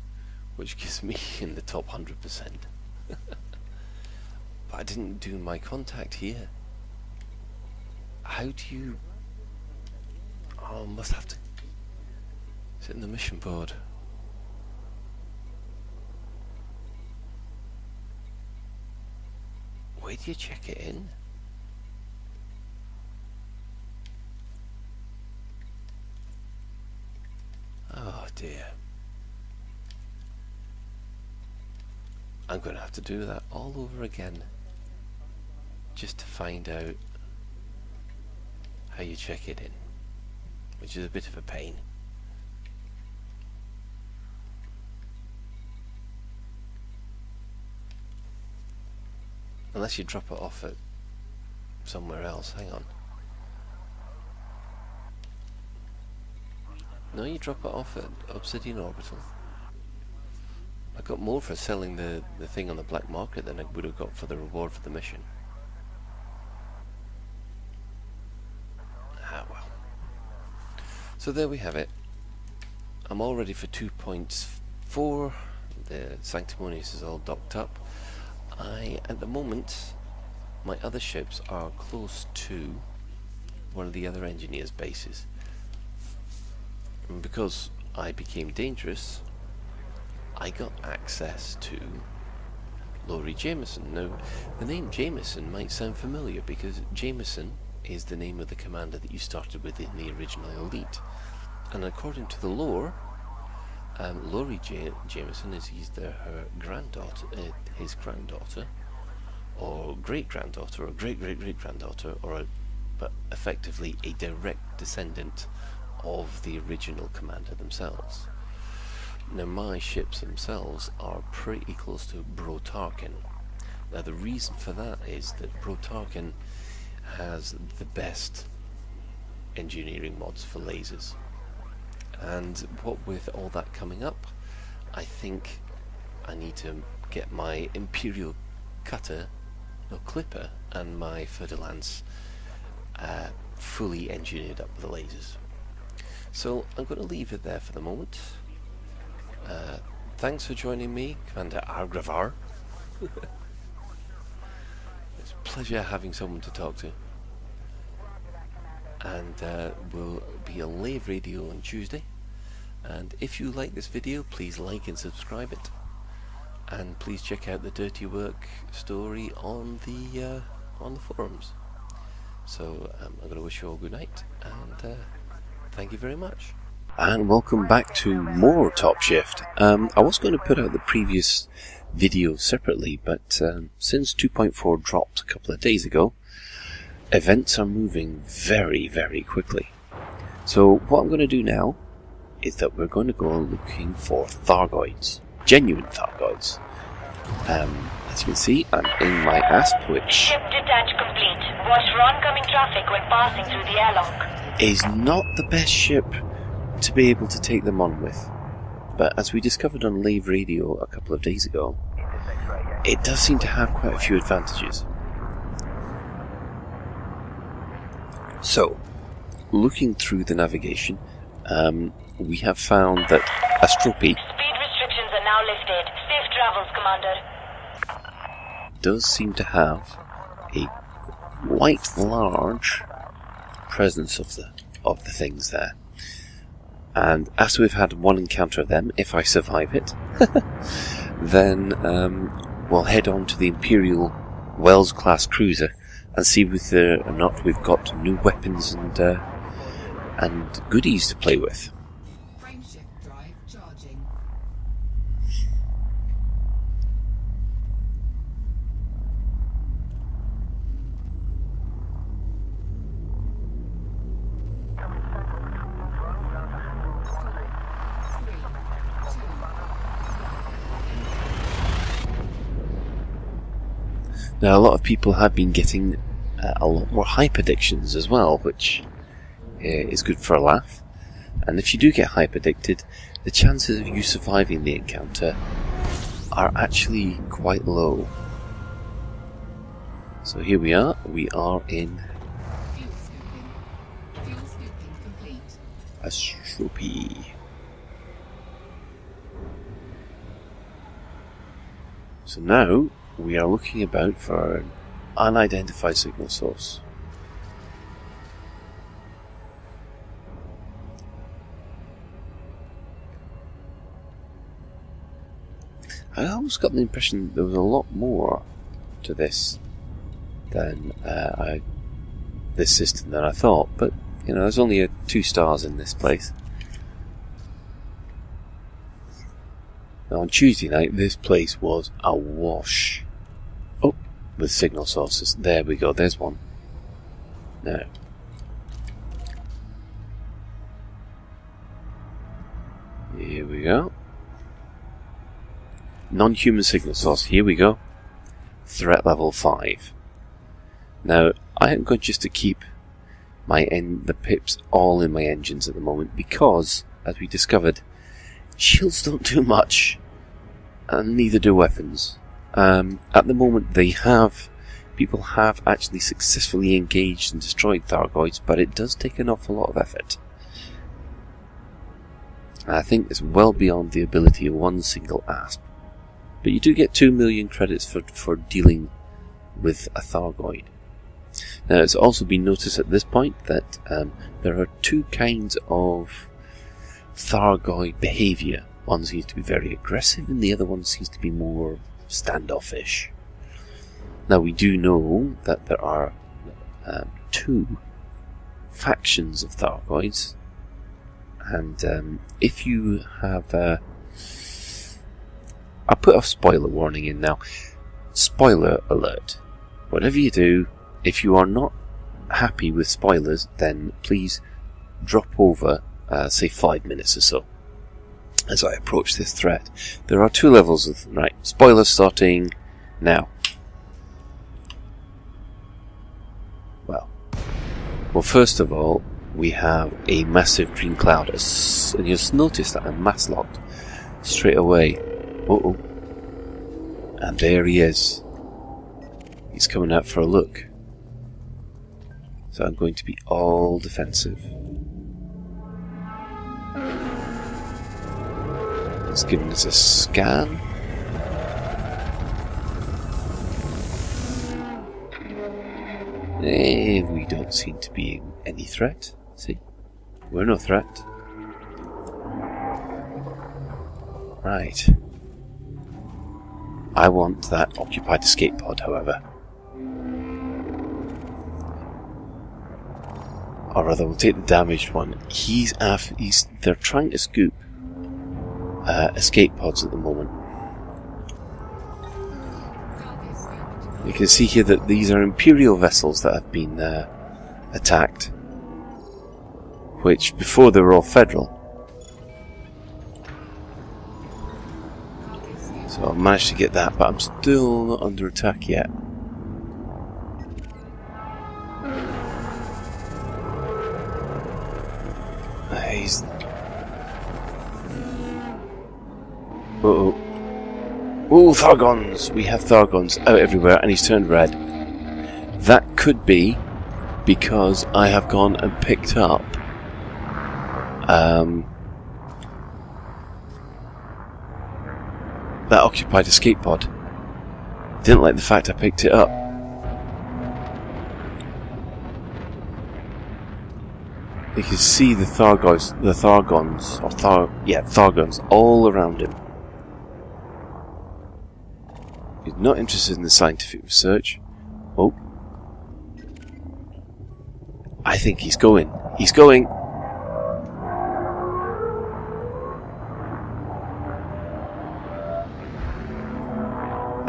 which gives me in the top 100%. But I didn't do my contact here. How do you... Oh, must have to... Is it in the mission board? Where do you check it in? Oh dear. I'm going to have to do that all over again just to find out how you check it in, which is a bit of a pain. Unless you drop it off at somewhere else. Hang on. No, you drop it off at Obsidian Orbital. I got more for selling the thing on the black market than I would have got for the reward for the mission. Ah well. So there we have it. I'm all ready for 2.4. The Sanctimonious is all docked up. At the moment, my other ships are close to one of the other engineers' bases. And because I became dangerous, I got access to Laurie Jameson. Now, the name Jameson might sound familiar because Jameson is the name of the commander that you started with in the original Elite. And according to the lore, Laurie Jameson is either her granddaughter, his granddaughter, or great-granddaughter, or great-great-great-granddaughter, but effectively a direct descendant of the original commander themselves. Now, my ships themselves are pretty close to Brotarkin. Now, the reason for that is that Brotarkin has the best engineering mods for lasers. And what with all that coming up, I think I need to get my Imperial Clipper and my Fer-de-Lance fully engineered up with the lasers. So I'm going to leave it there for the moment. Thanks for joining me, Commander Argravar. It's a pleasure having someone to talk to. And will be a live video on Tuesday. And if you like this video, please like and subscribe it. And please check out the Dirty Work story on the forums. So I'm going to wish you all good night, and thank you very much. And welcome back to more Top Shift. I was going to put out the previous video separately, but since 2.4 dropped a couple of days ago, events are moving very, very quickly. So what I'm going to do now is that we're going to go looking for Thargoids, genuine Thargoids. As you can see, I'm in my ASP, which... Ship detach complete. Watch for oncoming traffic when passing through the airlock. Is not the best ship to be able to take them on with. But as we discovered on Lave Radio a couple of days ago, it does seem to have quite a few advantages. So, looking through the navigation, we have found that Astropi Speed restrictions are now lifted. Safe travels, Commander. does seem to have a quite large presence of the things there. And after we've had one encounter of them, if I survive it, then we'll head on to the Imperial Wells-class cruiser and see whether or not we've got new weapons and goodies to play with. Frameshift drive charging. Now, a lot of people have been getting a lot more hyperdictions as well, which is good for a laugh. And if you do get hyperdicted, the chances of you surviving the encounter are actually quite low. So here we are in Fuel scooping. Fuel scooping complete. Astropi. So now we are looking about for an unidentified signal source. I almost got the impression there was a lot more to this than this system than I thought, but you know, there's only 2 stars in this place. Now, on Tuesday night, this place was awash. Oh, with signal sources. There we go, there's one. Now, here we go. Non-human signal source, here we go. Threat level 5. Now, I am going just to keep the pips all in my engines at the moment because, as we discovered, shields don't do much, and neither do weapons. At the moment, people have actually successfully engaged and destroyed Thargoids, but it does take an awful lot of effort. I think it's well beyond the ability of one single asp. But you do get 2 million credits for dealing with a Thargoid. Now, it's also been noticed at this point that there are 2 kinds of Thargoid behaviour. One seems to be very aggressive and the other one seems to be more standoffish. Now, we do know that there are 2 factions of Thargoids, and if you have I'll put a spoiler warning in now. Spoiler alert. Whatever you do, if you are not happy with spoilers, then please drop over, say 5 minutes or so, as I approach this threat. There are 2 levels of... Right, spoilers starting now. Well, first of all, we have a massive green cloud, and you'll notice that I'm mass locked straight away. Uh-oh. And there he is. He's coming out for a look. So I'm going to be all defensive. He's giving us a scan. We don't seem to be any threat. See? We're no threat. Right. I want that occupied escape pod, however. Or rather, we'll take the damaged one. They're trying to scoop escape pods at the moment. You can see here that these are Imperial vessels that have been attacked, which before they were all Federal. So I've managed to get that, but I'm still not under attack yet. He's... Uh-oh. Oh, Thargons! We have Thargons out everywhere, and he's turned red. That could be because I have gone and picked up that occupied escape pod. Didn't like the fact I picked it up. You can see the Thargons, Thargons all around him. He's not interested in the scientific research. Oh. I think he's going. He's going!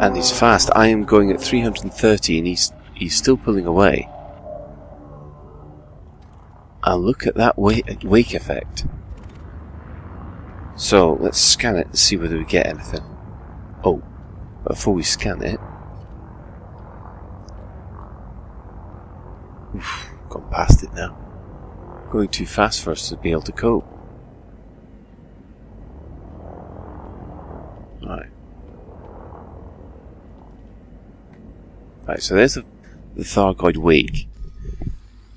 And he's fast. I am going at 330 and he's still pulling away. And look at that wake effect. So, let's scan it and see whether we get anything. Oh, before we scan it... Oof, gone past it now. Going too fast for us to be able to cope. Right, so there's the Thargoid wake.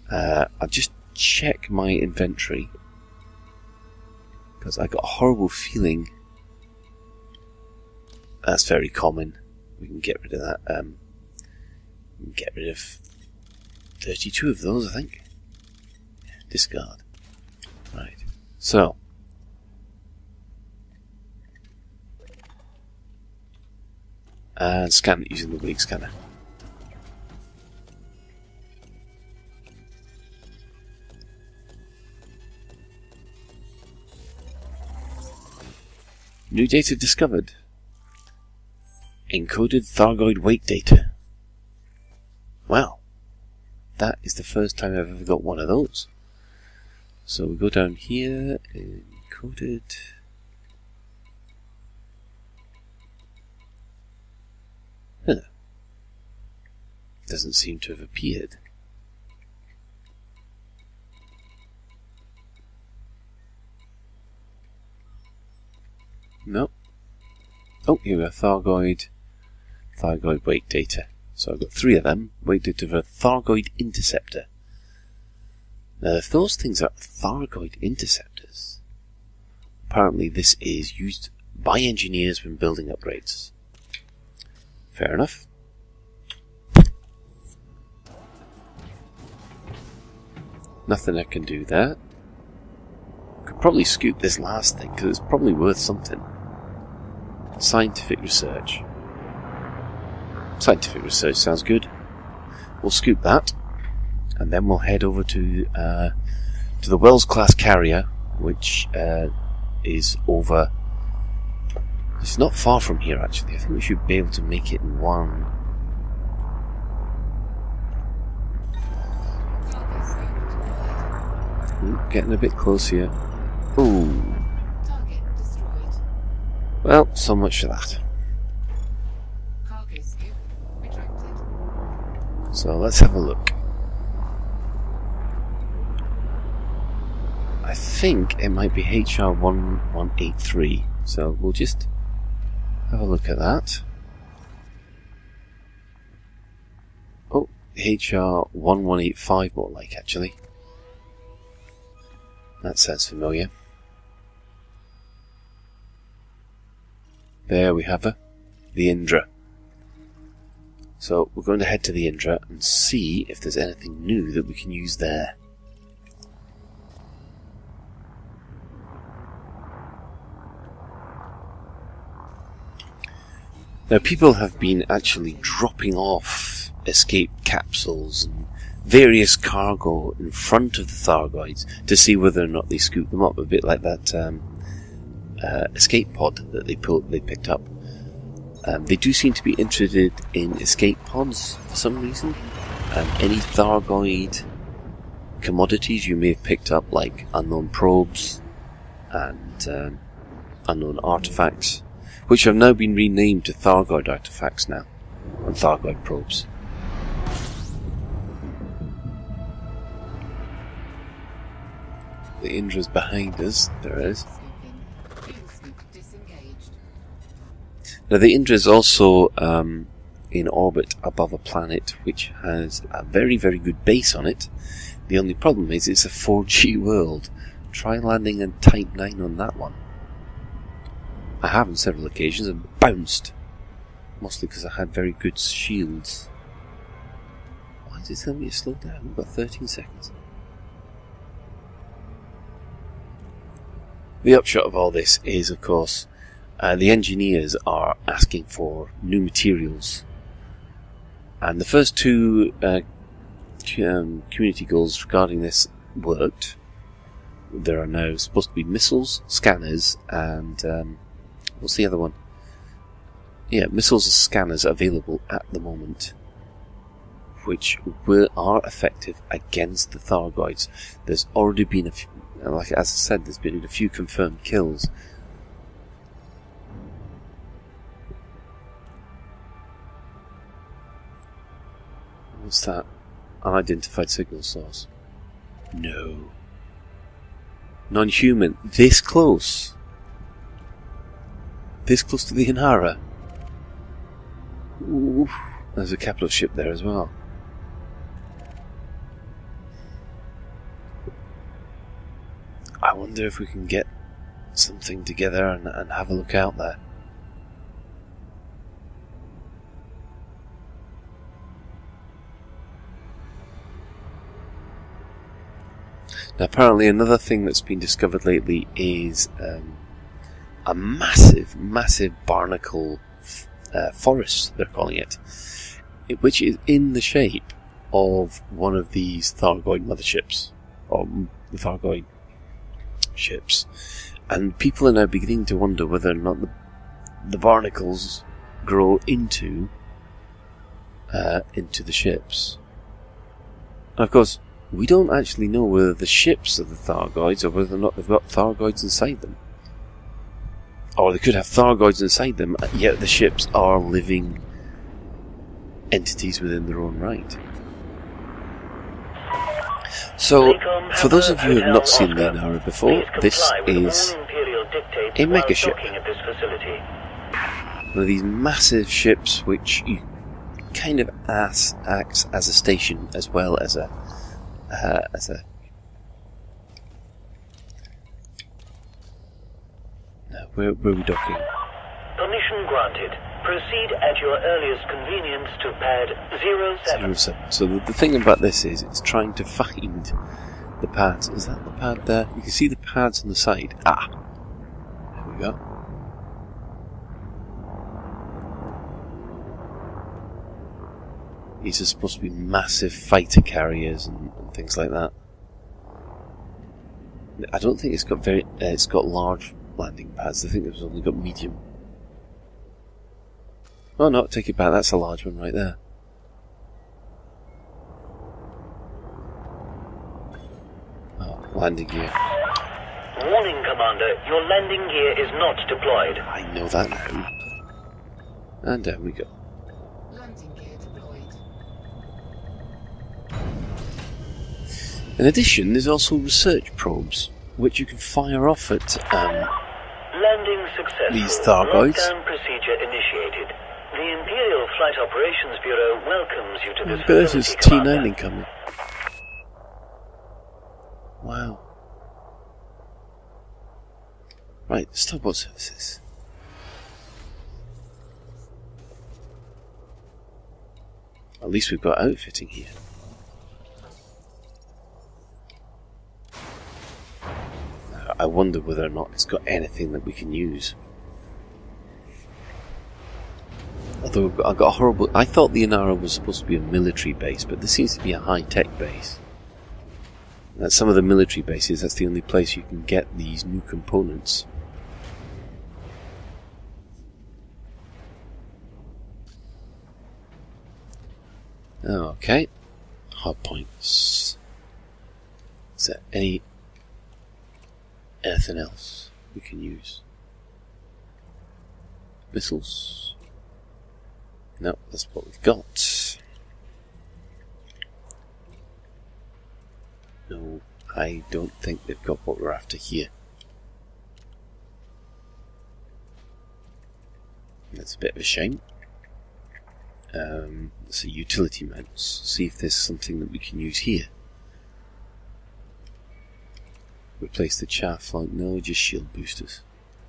I'll just check my inventory, because I got a horrible feeling. That's very common. We can get rid of that. We can get rid of 32 of those, I think. Discard. Right. So. And scan it using the wake scanner. New data discovered. Encoded Thargoid wake data. Well, that is the first time I've ever got one of those. So we go down here, encoded. Huh. Doesn't seem to have appeared. No. Oh, here we are, Thargoid wake data. So I've got 3 of them, wake data for a Thargoid interceptor. Now if those things are Thargoid interceptors, apparently this is used by engineers when building upgrades. Fair enough. Nothing I can do there. Could probably scoop this last thing, because it's probably worth something. Scientific research. Scientific research sounds good. We'll scoop that, and then we'll head over to the Wells class carrier, which is over. It's not far from here, actually. I think we should be able to make it in one. Ooh, getting a bit close here. Ooh. Target destroyed. Well, so much for that. Cargo scoop retracted. So let's have a look. I think it might be HR1183. So we'll just have a look at that. Oh, HR1185 more like, actually. That sounds familiar. There we have her, the Indra. So we're going to head to the Indra and see if there's anything new that we can use there. Now people have been actually dropping off escape capsules and various cargo in front of the Thargoids to see whether or not they scoop them up, a bit like that escape pod that they picked up. They do seem to be interested in escape pods for some reason. Any Thargoid commodities you may have picked up, like unknown probes and unknown artifacts, which have now been renamed to Thargoid artifacts now, and Thargoid probes. The Indra's behind us. There it is. Scooping. Fuel scoop disengaged. Now the Indra is also in orbit above a planet which has a very, very good base on it. The only problem is it's a 4G world. Try landing in Type 9 on that one. I have on several occasions and bounced. Mostly because I had very good shields. Why is it telling me to slow down? We've got 13 seconds. The upshot of all this is, of course, the engineers are asking for new materials. And the first two community goals regarding this worked. There are now supposed to be missiles, scanners, and what's the other one? Yeah, missiles and scanners available at the moment, which are effective against the Thargoids. There's already been a few, like as I said, there's been a few confirmed kills. What's that? Unidentified signal source. No. Non-human. This close. This close to the Inara. Ooh. There's a capital ship there as well. I wonder if we can get something together and have a look out there. Now, apparently another thing that's been discovered lately is a massive, massive barnacle forest, they're calling it, which is in the shape of one of these Thargoid motherships, or the Thargoid ships. And people are now beginning to wonder whether or not the barnacles grow into the ships. And of course, we don't actually know whether the ships are the Thargoids or whether or not they've got Thargoids inside them. Or they could have Thargoids inside them, yet the ships are living entities within their own right. So, for those of you who have not seen the Inara before, this is a mega ship. One of these massive ships which you kind of acts as a station as well as a now, where are we docking? Permission granted. Proceed at your earliest convenience to pad 07. 07. So the thing about this is it's trying to find the pads. Is that the pad there? You can see the pads on the side. Ah! There we go. These are supposed to be massive fighter carriers and things like that. I don't think it's got it's got large landing pads. I think it's only got medium. Oh no, take it back. That's a large one right there. Oh, landing gear. Warning, Commander. Your landing gear is not deployed. I know that now. And down we go. Landing gear deployed. In addition, there's also research probes, which you can fire off at Landing successful. these Thargoids. Lockdown procedure initiated. The Imperial Flight Operations Bureau welcomes you to this There's his facility, T9 Commander. incoming. Wow. Right, starboard services. At least we've got outfitting here. I wonder whether or not it's got anything that we can use. Although I got a horrible... I thought the Inara was supposed to be a military base, but this seems to be a high-tech base. At some of the military bases, that's the only place you can get these new components. Okay. Hard points. Is there anything else we can use? Missiles. No, that's what we've got. No I don't think they've got what we're after here. That's a bit of a shame. So utility mounts. See if there's something that we can use here. Replace the chaff flank. No, just shield boosters,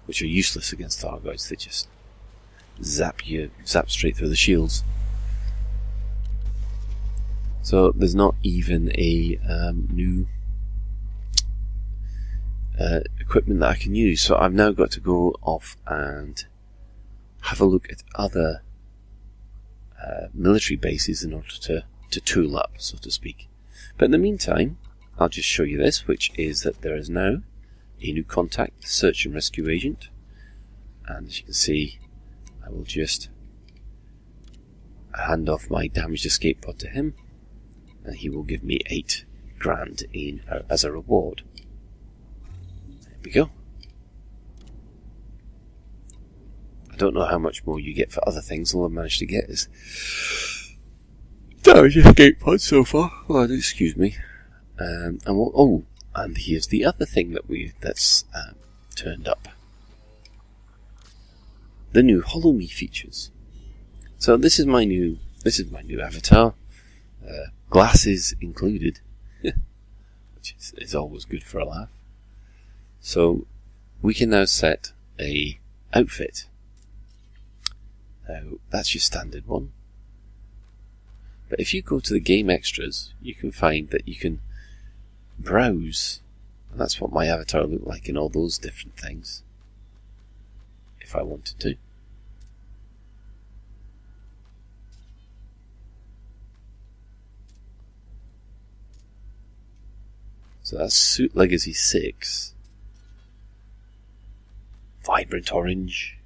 which are useless against Thargoids. They just zap straight through the shields. So there's not even a new equipment that I can use. So I've now got to go off and have a look at other military bases in order to tool up, so to speak. But in the meantime, I'll just show you this, which is that there is now a new contact, search and rescue agent. And as you can see, I will just hand off my damaged escape pod to him, and he will give me 8 grand as a reward. There we go. I don't know how much more you get for other things. All I've managed to get is damaged escape pod so far. Oh, excuse me. And here's the other thing that's turned up. The new Hollow Me features. So this is my new avatar. Glasses included, which is always good for a laugh. So we can now set a outfit. Now that's your standard one. But if you go to the game extras, you can find that you can browse, and that's what my avatar looked like in all those different things, if I wanted to. So that's Suit Legacy 6. Vibrant Orange.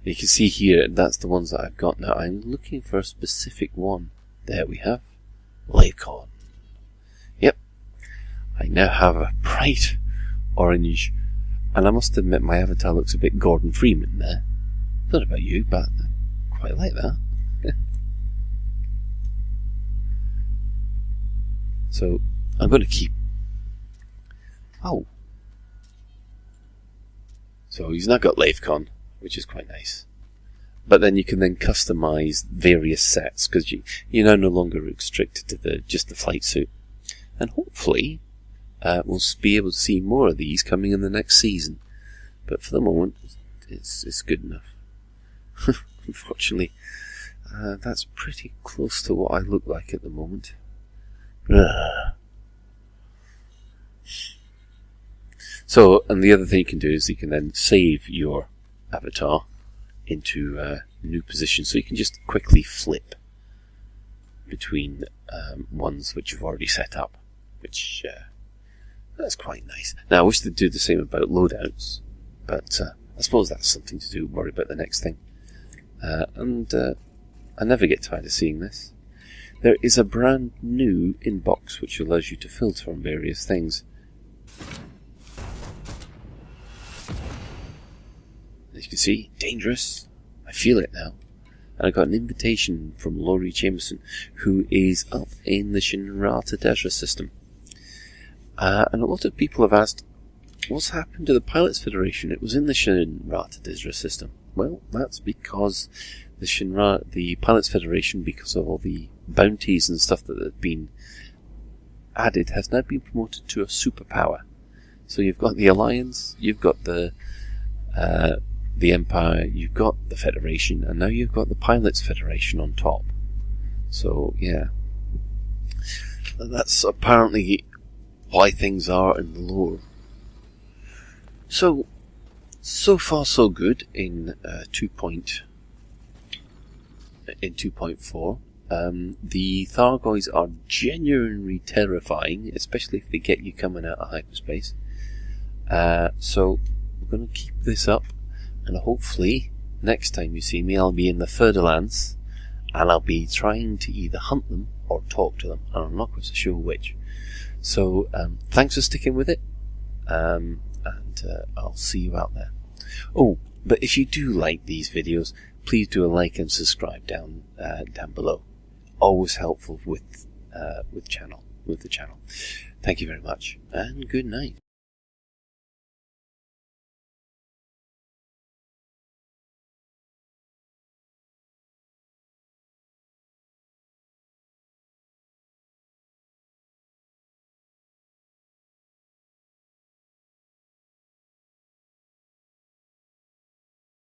You can see here, that's the ones that I've got now. I'm looking for a specific one. There we have. Lycon. Yep. I now have a bright orange, and I must admit my avatar looks a bit Gordon Freeman there. Not about you, but I quite like that. So I'm going to keep. Oh. So he's now got Lavecon, which is quite nice. But then you can then customize various sets, because you're now no longer restricted to just the flight suit. And hopefully we'll be able to see more of these coming in the next season. But for the moment, it's good enough. Unfortunately, that's pretty close to what I look like at the moment. So, and the other thing you can do is you can then save your avatar into a new position, so you can just quickly flip between ones which you've already set up, which that's quite nice. Now I wish they'd do the same about loadouts, but I suppose that's something to do, worry about the next thing. And I never get tired of seeing this. There is a brand new inbox which allows you to filter on various things. As you can see, dangerous. I feel it now. And I got an invitation from Laurie Jameson, who is up in the Shinrata Desra system. And a lot of people have asked, what's happened to the Pilots Federation? It was in the Shinrata Desra system. Well, that's because the Pilots Federation, because of all the bounties and stuff that have been added, has now been promoted to a superpower. So you've got the Alliance, you've got the Empire, you've got the Federation, and now you've got the Pilots Federation on top. So yeah, that's apparently why things are in the lore. So far so good in 2.4. The Thargoids are genuinely terrifying, especially if they get you coming out of hyperspace. So we're going to keep this up, and hopefully next time you see me I'll be in the Furderlands, and I'll be trying to either hunt them or talk to them, and I'm not quite so sure which. So thanks for sticking with it, and I'll see you out there. Oh, but if you do like these videos, please do a like and subscribe down below. Always helpful with channel. with the channel. Thank you very much, and good night.